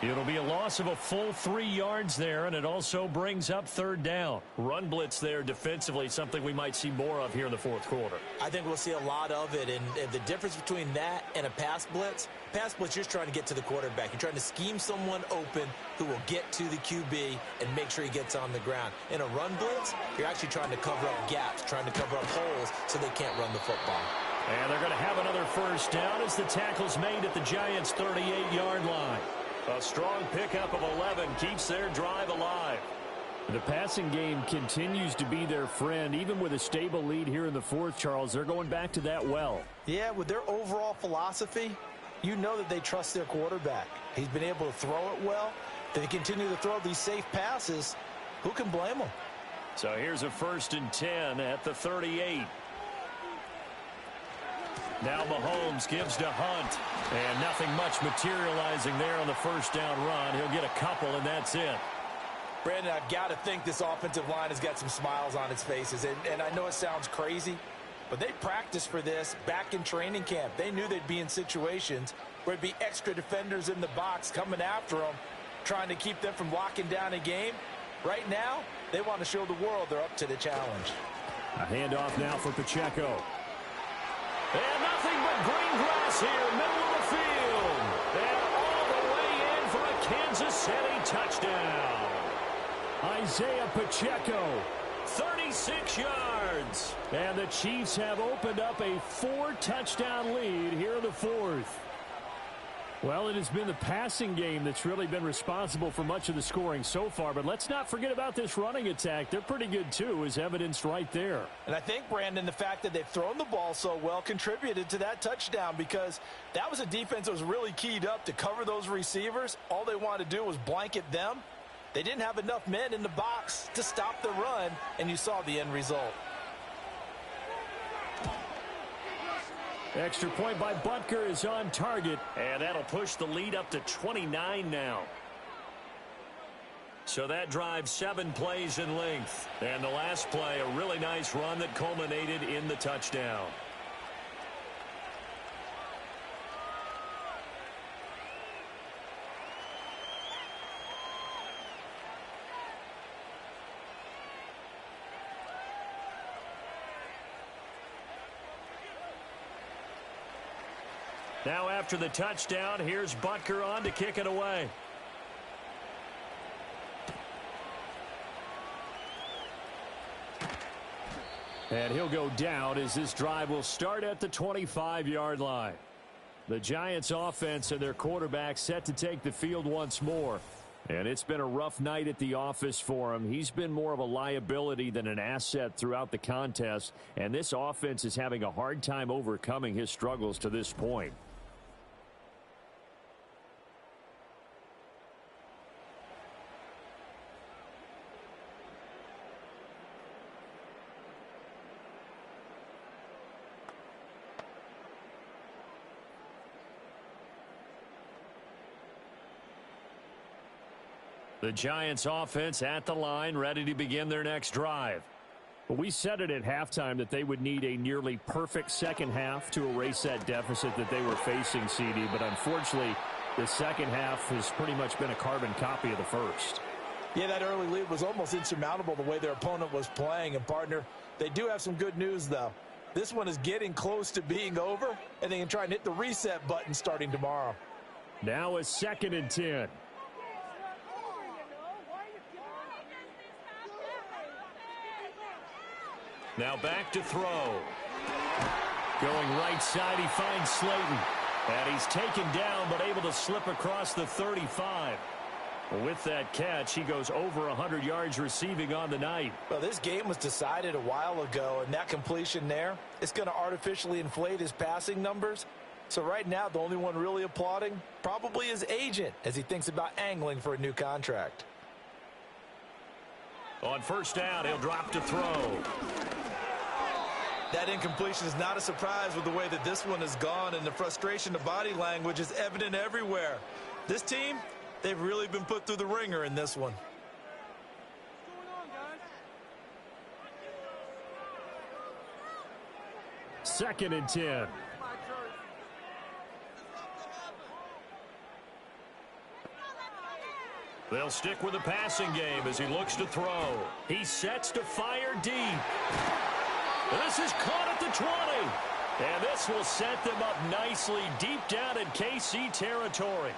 It'll be a loss of a full 3 yards there, and it also brings up 3rd down.
Run blitz there defensively, something we might see more of here in the 4th quarter.
I think we'll see a lot of it, and the difference between that and a pass blitz, you're just trying to get to the quarterback. You're trying to scheme someone open who will get to the QB and make sure he gets on the ground. In a run blitz, you're actually trying to cover up gaps, trying to cover up holes so they can't run the football.
And they're going to have another 1st down as the tackle's made at the Giants' 38-yard line. A strong pickup of 11 keeps their drive alive.
The passing game continues to be their friend. Even with a stable lead here in the 4th, Charles, they're going back to that well.
Yeah, with their overall philosophy, you know that they trust their quarterback. He's been able to throw it well. They continue to throw these safe passes. Who can blame them?
So here's a 1st and 10 at the 38. Now Mahomes gives to Hunt. And nothing much materializing there on the 1st down run. He'll get a couple, and that's it.
Brandon, I've got to think this offensive line has got some smiles on its faces. And I know it sounds crazy, but they practiced for this back in training camp. They knew they'd be in situations where there'd be extra defenders in the box coming after them. trying to keep them from locking down a game. Right now, they want to show the world they're up to the challenge.
A handoff now for Pacheco. And nothing but green grass here, middle of the field. And all the way in for a Kansas City touchdown. Isaiah Pacheco, 36 yards. And the Chiefs have opened up a 4-touchdown lead here in the fourth. Well, it has been the passing game that's really been responsible for much of the scoring so far. But let's not forget about this running attack. They're pretty good, too, as evidenced right there.
And I think, Brandon, the fact that they've thrown the ball so well contributed to that touchdown, because that was a defense that was really keyed up to cover those receivers. All they wanted to do was blanket them. They didn't have enough men in the box to stop the run, and you saw the end result.
Extra point by Butker is on target. And that'll push the lead up to 29 now. So that drive 7 plays in length. And the last play, a really nice run that culminated in the touchdown. Now after the touchdown, here's Butker on to kick it away. And he'll go down as this drive will start at the 25-yard line. The Giants offense and their quarterback set to take the field once more. And it's been a rough night at the office for him. He's been more of a liability than an asset throughout the contest. And this offense is having a hard time overcoming his struggles to this point. The Giants offense at the line, ready to begin their next drive. But we said it at halftime that they would need a nearly perfect second half to erase that deficit that they were facing, CD. But unfortunately, the second half has pretty much been a carbon copy of the first.
Yeah, that early lead was almost insurmountable the way their opponent was playing. And, partner, they do have some good news, though. This one is getting close to being over, and they can try and hit the reset button starting tomorrow.
Now a 2nd and 10. Now back to throw. Going right side, he finds Slayton. And he's taken down, but able to slip across the 35. With that catch, he goes over 100 yards receiving on the night.
Well, this game was decided a while ago, and that completion there, it's going to artificially inflate his passing numbers. So right now, the only one really applauding probably his agent as he thinks about angling for a new contract.
On first down, he'll drop to throw.
That incompletion is not a surprise with the way that this one has gone, and the frustration, the body language is evident everywhere. This team, they've really been put through the ringer in this one.
Second and 10. They'll stick with the passing game as he looks to throw. He sets to fire deep. This is caught at the 20. And this will set them up nicely deep down in KC territory.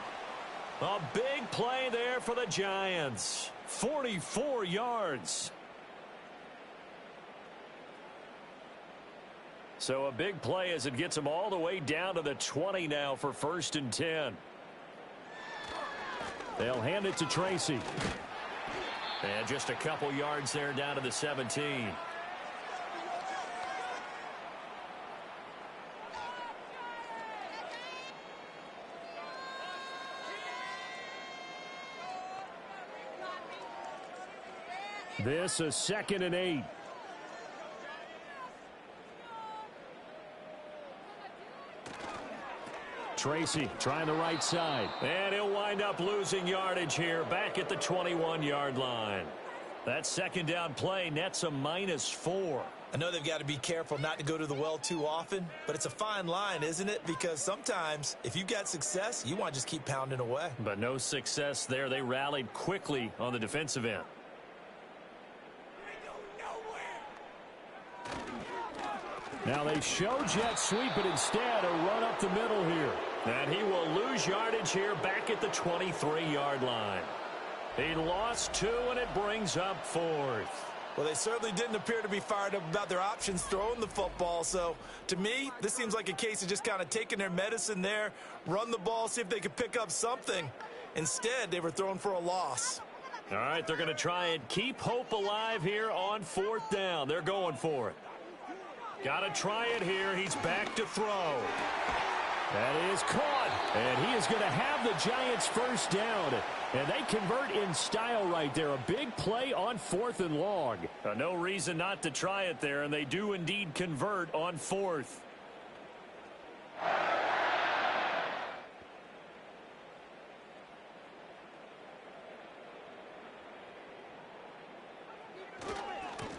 A big play there for the Giants. 44 yards. So a big play as it gets them all the way down to the 20 now for 1st and 10. They'll hand it to Tracy. And just a couple yards there down to the 17. This is 2nd and 8. Tracy trying the right side. And he'll wind up losing yardage here back at the 21-yard line. That second down play nets a -4.
I know they've got to be careful not to go to the well too often, but it's a fine line, isn't it? Because sometimes if you got success, you want to just keep pounding away.
But no success there. They rallied quickly on the defensive end.
Now they show jet sweep, but instead a run up the middle here.
And he will lose yardage here back at the 23-yard line. He lost 2, and it brings up 4th.
Well, they certainly didn't appear to be fired up about their options throwing the football. So, to me, this seems like a case of just kind of taking their medicine there, run the ball, see if they could pick up something. Instead, they were thrown for a loss.
All right, they're going to try and keep hope alive here on 4th down. They're going for it. Got to try it here. He's back to throw.
That is caught, and he is going to have the Giants first down. And they convert in style right there. A big play on 4th and long.
No reason not to try it there, and they do indeed convert on 4th.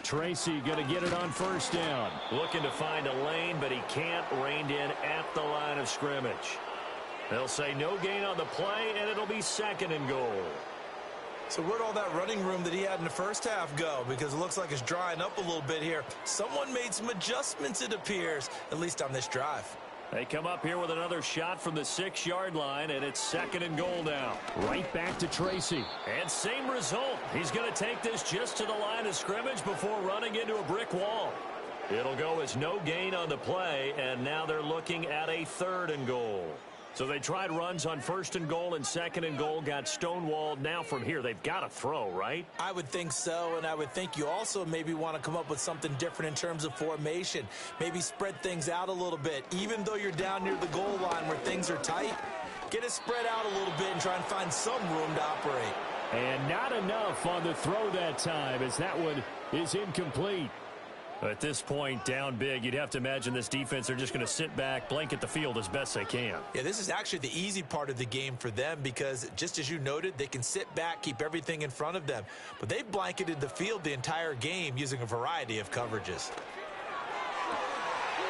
Tracy going to get it on first down.
Looking to find a lane, but he can't. Reined in at the line of scrimmage. They'll say no gain on the play, and it'll be 2nd and goal.
So where'd all that running room that he had in the first half go? Because it looks like it's drying up a little bit here. Someone made some adjustments, it appears, at least on this drive.
They come up here with another shot from the 6-yard line, and it's 2nd and goal now.
Right back to Tracy.
And same result. He's going to take this just to the line of scrimmage before running into a brick wall. It'll go as no gain on the play, and now they're looking at a 3rd and goal. So they tried runs on 1st and goal and 2nd and goal, got stonewalled. Now from here, they've got to throw, right?
I would think so, and I would think you also maybe want to come up with something different in terms of formation. Maybe spread things out a little bit. Even though you're down near the goal line where things are tight, get it spread out a little bit and try and find some room to operate.
And not enough on the throw that time, as that one is incomplete.
At this point, down big, you'd have to imagine this defense are just going to sit back, blanket the field as best they can.
Yeah, this is actually the easy part of the game for them because, just as you noted, they can sit back, keep everything in front of them. But they've blanketed the field the entire game using a variety of coverages.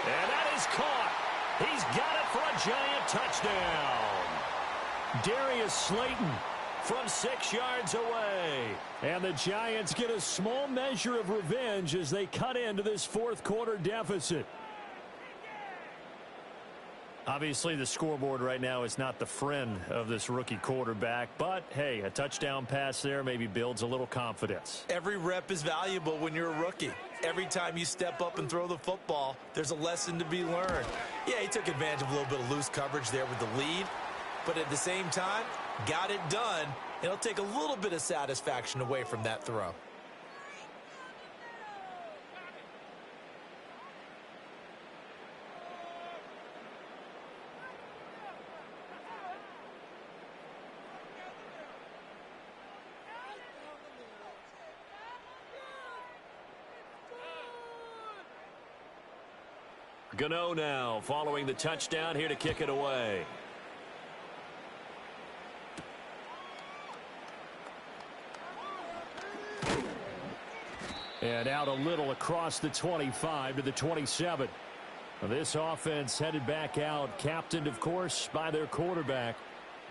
And that is caught. He's got it for a Giant touchdown.
Darius Slayton
from 6 yards away.
And the Giants get a small measure of revenge as they cut into this 4th quarter deficit.
Obviously, the scoreboard right now is not the friend of this rookie quarterback, but hey, a touchdown pass there maybe builds a little confidence.
Every rep is valuable when you're a rookie. Every time you step up and throw the football, there's a lesson to be learned. Yeah, he took advantage of a little bit of loose coverage there with the lead, but at the same time, got it done. It'll take a little bit of satisfaction away from that throw.
Gano now following the touchdown here to kick it away.
And out a little across the 25 to the 27. This offense headed back out, captained, of course, by their quarterback.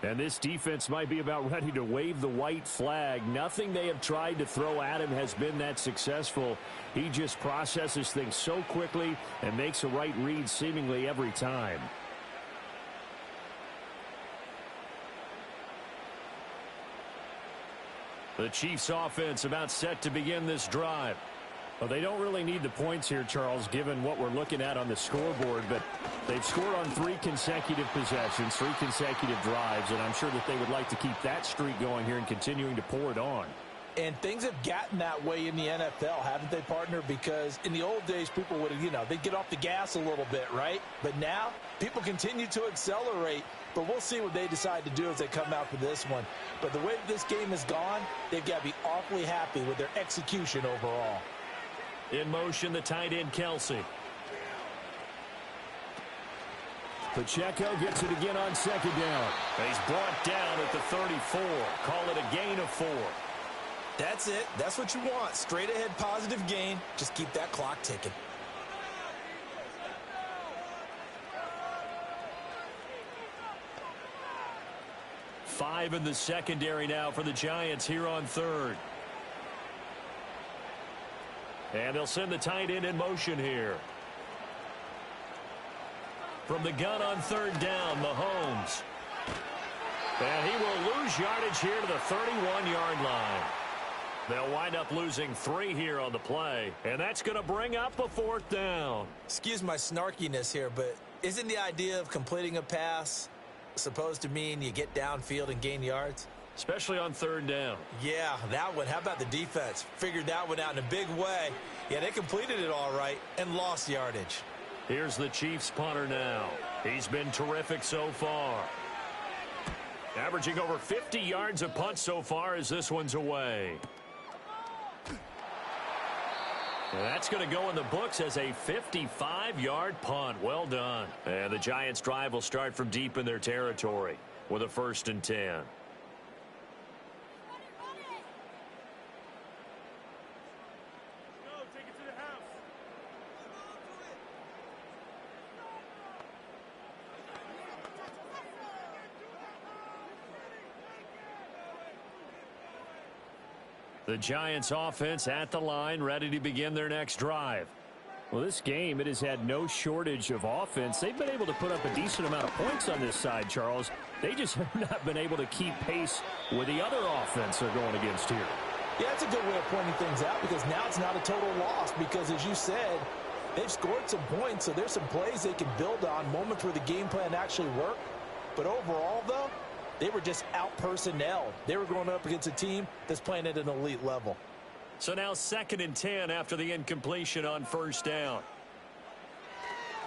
And this defense might be about ready to wave the white flag. Nothing they have tried to throw at him has been that successful. He just processes things so quickly and makes a right read seemingly every time.
The Chiefs offense about set to begin this drive.
Well, they don't really need the points here, Charles, given what we're looking at on the scoreboard, but they've scored on 3 consecutive possessions, 3 consecutive drives, and I'm sure that they would like to keep that streak going here and continuing to pour it on.
And things have gotten that way in the NFL, haven't they, partner? Because in the old days, people would have, they'd get off the gas a little bit, right? But now, people continue to accelerate, but we'll see what they decide to do as they come out for this one. But the way this game has gone, they've got to be awfully happy with their execution overall.
In motion, the tight end, Kelsey.
Pacheco gets it again on 2nd down.
He's brought down at the 34. Call it a gain of 4.
That's it. That's what you want. Straight ahead positive gain. Just keep that clock ticking.
Five in the secondary now for the Giants here on third. And they'll send the tight end in motion here. From the gun on third down, Mahomes. And he will lose yardage here to the 31-yard line. They'll wind up losing 3 here on the play. And that's going to bring up a 4th down.
Excuse my snarkiness here, but isn't the idea of completing a pass supposed to mean you get downfield and gain yards?
Especially on third down.
Yeah, that one. How about the defense? Figured that one out in a big way. Yeah, they completed it all right and lost yardage.
Here's the Chiefs punter now. He's been terrific so far. Averaging over 50 yards a punt so far as this one's away. And that's going to go in the books as a 55-yard punt. Well done. And the Giants' drive will start from deep in their territory with a 1st and 10. The Giants offense at the line, ready to begin their next drive.
Well, this game, it has had no shortage of offense. They've been able to put up a decent amount of points on this side, Charles. They just have not been able to keep pace with the other offense they're going against here.
Yeah, that's a good way of pointing things out because now it's not a total loss because, as you said, they've scored some points, so there's some plays they can build on, moments where the game plan actually worked. But overall, though, they were just out-personnelled. They were going up against a team that's playing at an elite level.
So now 2nd and 10 after the incompletion on 1st down.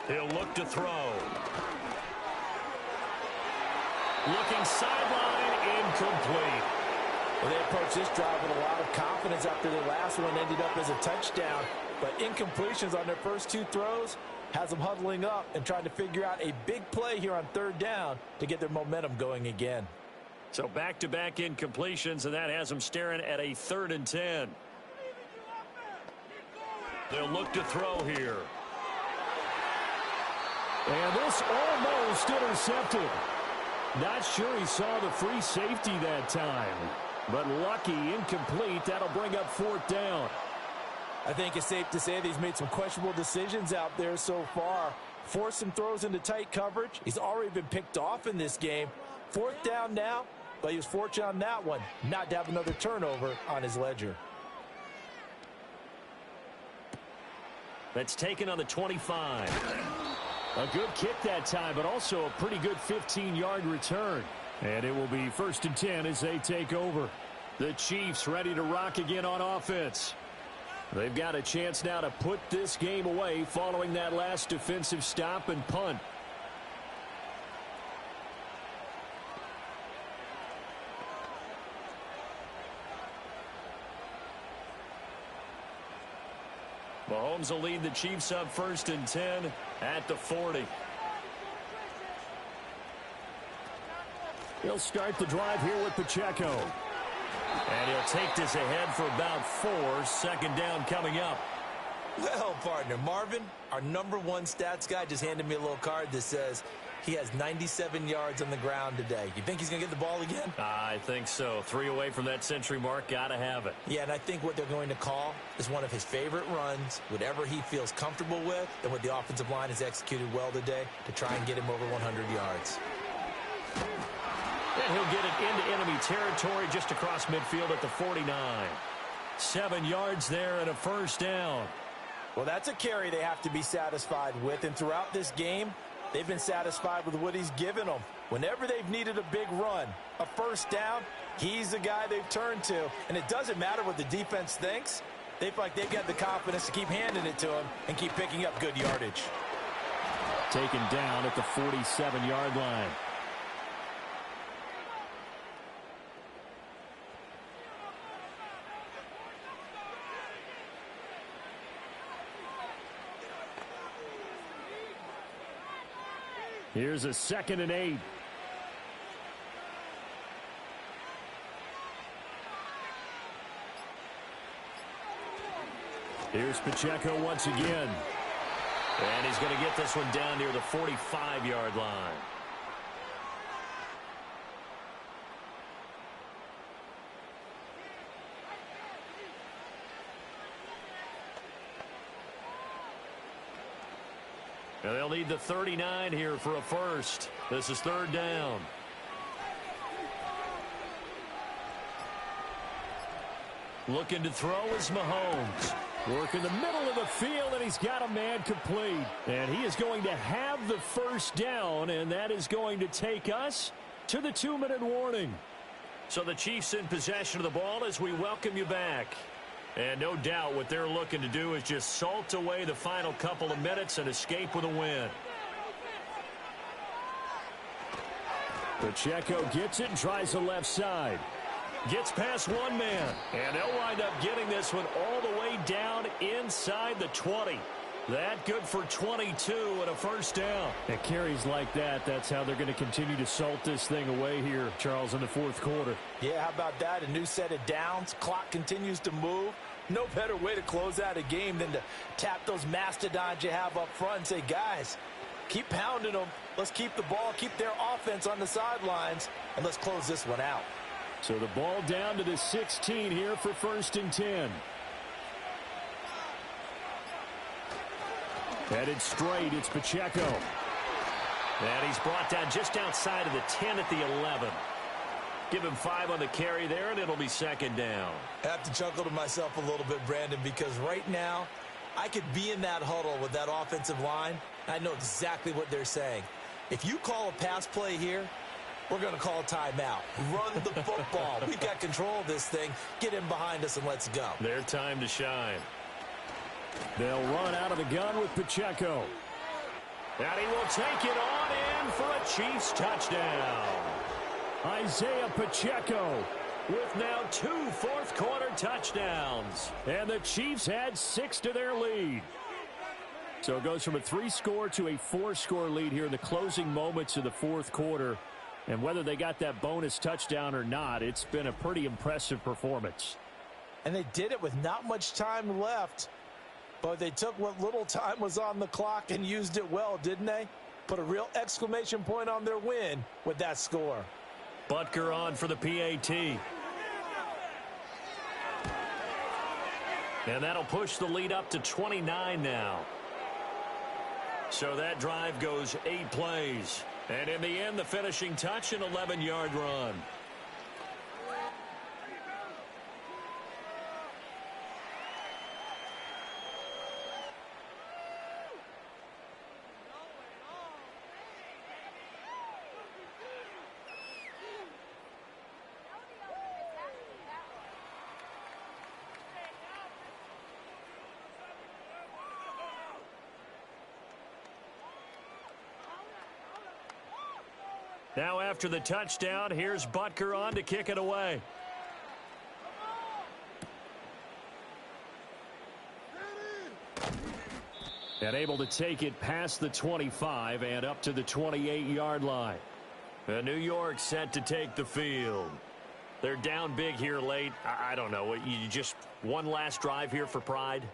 He'll look to throw. Looking sideline, incomplete.
Well, they approached this drive with a lot of confidence after their last one ended up as a touchdown. But incompletions on their first 2 throws has them huddling up and trying to figure out a big play here on 3rd down to get their momentum going again.
So back-to-back incompletions, and that has them staring at a 3rd and 10. They'll look to throw here.
And this almost intercepted. Not sure he saw the free safety that time. But lucky, incomplete. That'll bring up 4th down.
I think it's safe to say that he's made some questionable decisions out there so far. Forced some throws into tight coverage. He's already been picked off in this game. 4th down now, but he was fortunate on that one not to have another turnover on his ledger.
That's taken on the 25.
A good kick that time, but also a pretty good 15-yard return. And it will be 1st and 10 as they take over.
The Chiefs ready to rock again on offense.
They've got a chance now to put this game away following that last defensive stop and punt.
Mahomes will lead the Chiefs up 1st and 10 at the 40.
He'll start the drive here with Pacheco.
And he'll take this ahead for about 4. 2nd down coming up.
Well, partner, Marvin, our #1 stats guy, just handed me a little card that says he has 97 yards on the ground today. You think he's going to get the ball again?
I think so. 3 away from that century mark. Got to have it.
Yeah, and I think what they're going to call is one of his favorite runs, whatever he feels comfortable with, and what the offensive line has executed well today to try and get him over 100 yards.
And he'll get it into enemy territory just across midfield at the 49. 7 yards there and a 1st down.
Well, that's a carry they have to be satisfied with, and throughout this game, they've been satisfied with what he's given them. Whenever they've needed a big run, a 1st down, he's the guy they've turned to. And it doesn't matter what the defense thinks. They feel like they've got the confidence to keep handing it to him and keep picking up good yardage.
Taken down at the 47-yard line. Here's a 2nd and 8. Here's Pacheco once again.
And he's going to get this one down near the 45-yard line. And they'll need the 39 here for a first. This is third down. Looking to throw is Mahomes.
Work in the middle of the field, and he's got a man complete. And he is going to have the first down, and that is going to take us to the 2-minute warning.
So the Chiefs in possession of the ball as we welcome you back. And no doubt what they're looking to do is just salt away the final couple of minutes and escape with a win.
Pacheco gets it and tries the left side.
Gets past one man. And they'll wind up getting this one all the way down inside the 20. That good for 22 and a first down.
And carries like that, that's how they're going to continue to salt this thing away here, Charles, in the fourth quarter.
Yeah, how about that? A new set of downs. Clock continues to move. No better way to close out a game than to tap those mastodons you have up front and say, guys, keep pounding them. Let's keep the ball, keep their offense on the sidelines, and let's close this one out.
So the ball down to the 16 here for first and 10. Headed straight, it's Pacheco.
And he's brought down just outside of the 10 at the 11. Give him 5 on the carry there, and it'll be second down.
I have to chuckle to myself a little bit, Brandon, because right now I could be in that huddle with that offensive line. I know exactly what they're saying. If you call a pass play here, we're going to call a timeout. Run the football. We've got control of this thing. Get him behind us and let's go.
Their time to shine.
They'll run out of the gun with Pacheco.
And he will take it on in for a Chiefs touchdown.
Isaiah Pacheco
with now 2 fourth-quarter touchdowns.
And the Chiefs add 6 to their lead. So it goes from a 3-score to a 4-score lead here in the closing moments of the fourth quarter. And whether they got that bonus touchdown or not, it's been a pretty impressive performance.
And they did it with not much time left. But they took what little time was on the clock and used it well, didn't they? Put a real exclamation point on their win with that score.
Butker on for the PAT. And that'll push the lead up to 29 now. So that drive goes 8 plays. And in the end, the finishing touch, an 11-yard run. Now after the touchdown, here's Butker on to kick it away.
And able to take it past the 25 and up to the 28-yard line.
New York set to take the field. They're down big here late. I don't know. You just one last drive here for pride?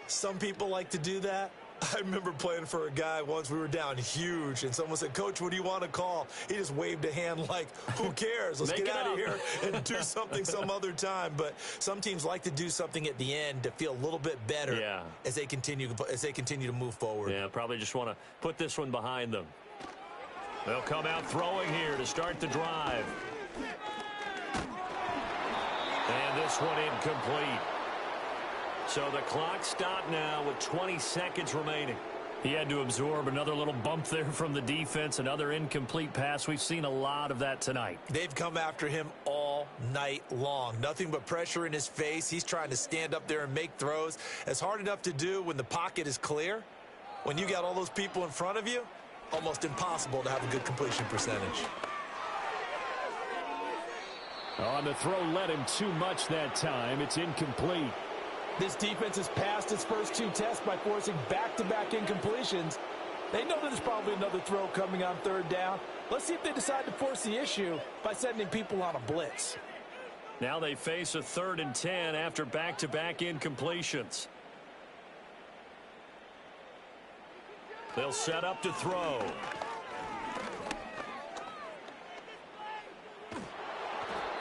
Some people like to do that. I remember playing for a guy once. We were down huge, and someone said, "Coach, what do you want to call?" He just waved a hand like, who cares? Let's get out of here and do something some other time. But some teams like to do something at the end to feel a little bit better as they continue to move forward.
Yeah, probably just want to put this one behind them. They'll come out throwing here to start the drive. And this one incomplete. So the clock stopped now with 20 seconds remaining.
He had to absorb another little bump there from the defense, another incomplete pass. We've seen a lot of that tonight.
They've come after him all night long. Nothing but pressure in his face. He's trying to stand up there and make throws. It's hard enough to do when the pocket is clear. When you got all those people in front of you, almost impossible to have a good completion percentage.
On the throw led him too much that time. It's incomplete.
This defense has passed its first 2 tests by forcing back-to-back incompletions. They know there's probably another throw coming on third down. Let's see if they decide to force the issue by sending people on a blitz.
Now they face a 3rd and 10 after back-to-back incompletions. They'll set up to throw.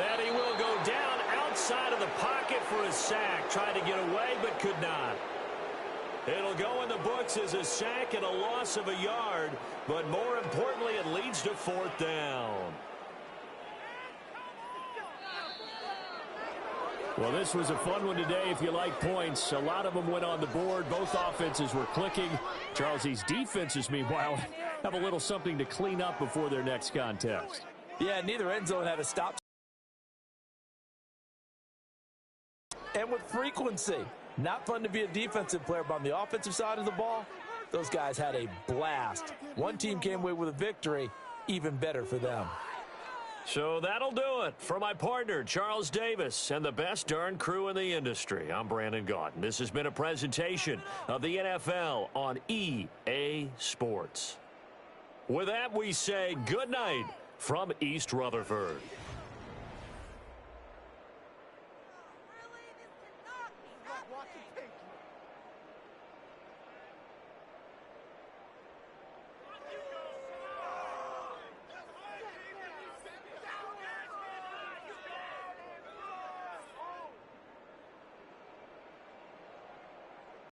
And he will go down outside of the pocket for a sack. Tried to get away, but could not. It'll go in the books as a sack and a loss of a yard, but more importantly, it leads to 4th down.
Well, this was a fun one today if you like points. A lot of them went on the board. Both offenses were clicking. Charles, these defenses, meanwhile, have a little something to clean up before their next contest.
Yeah, neither end zone had a stop. And with frequency. Not fun to be a defensive player, but on the offensive side of the ball, those guys had a blast. One team came away with a victory, even better for them.
So that'll do it for my partner, Charles Davis, and the best darn crew in the industry. I'm Brandon Gaudin. This has been a presentation of the NFL on EA Sports. With that, we say good night from East Rutherford.
Really? This is not watching tape.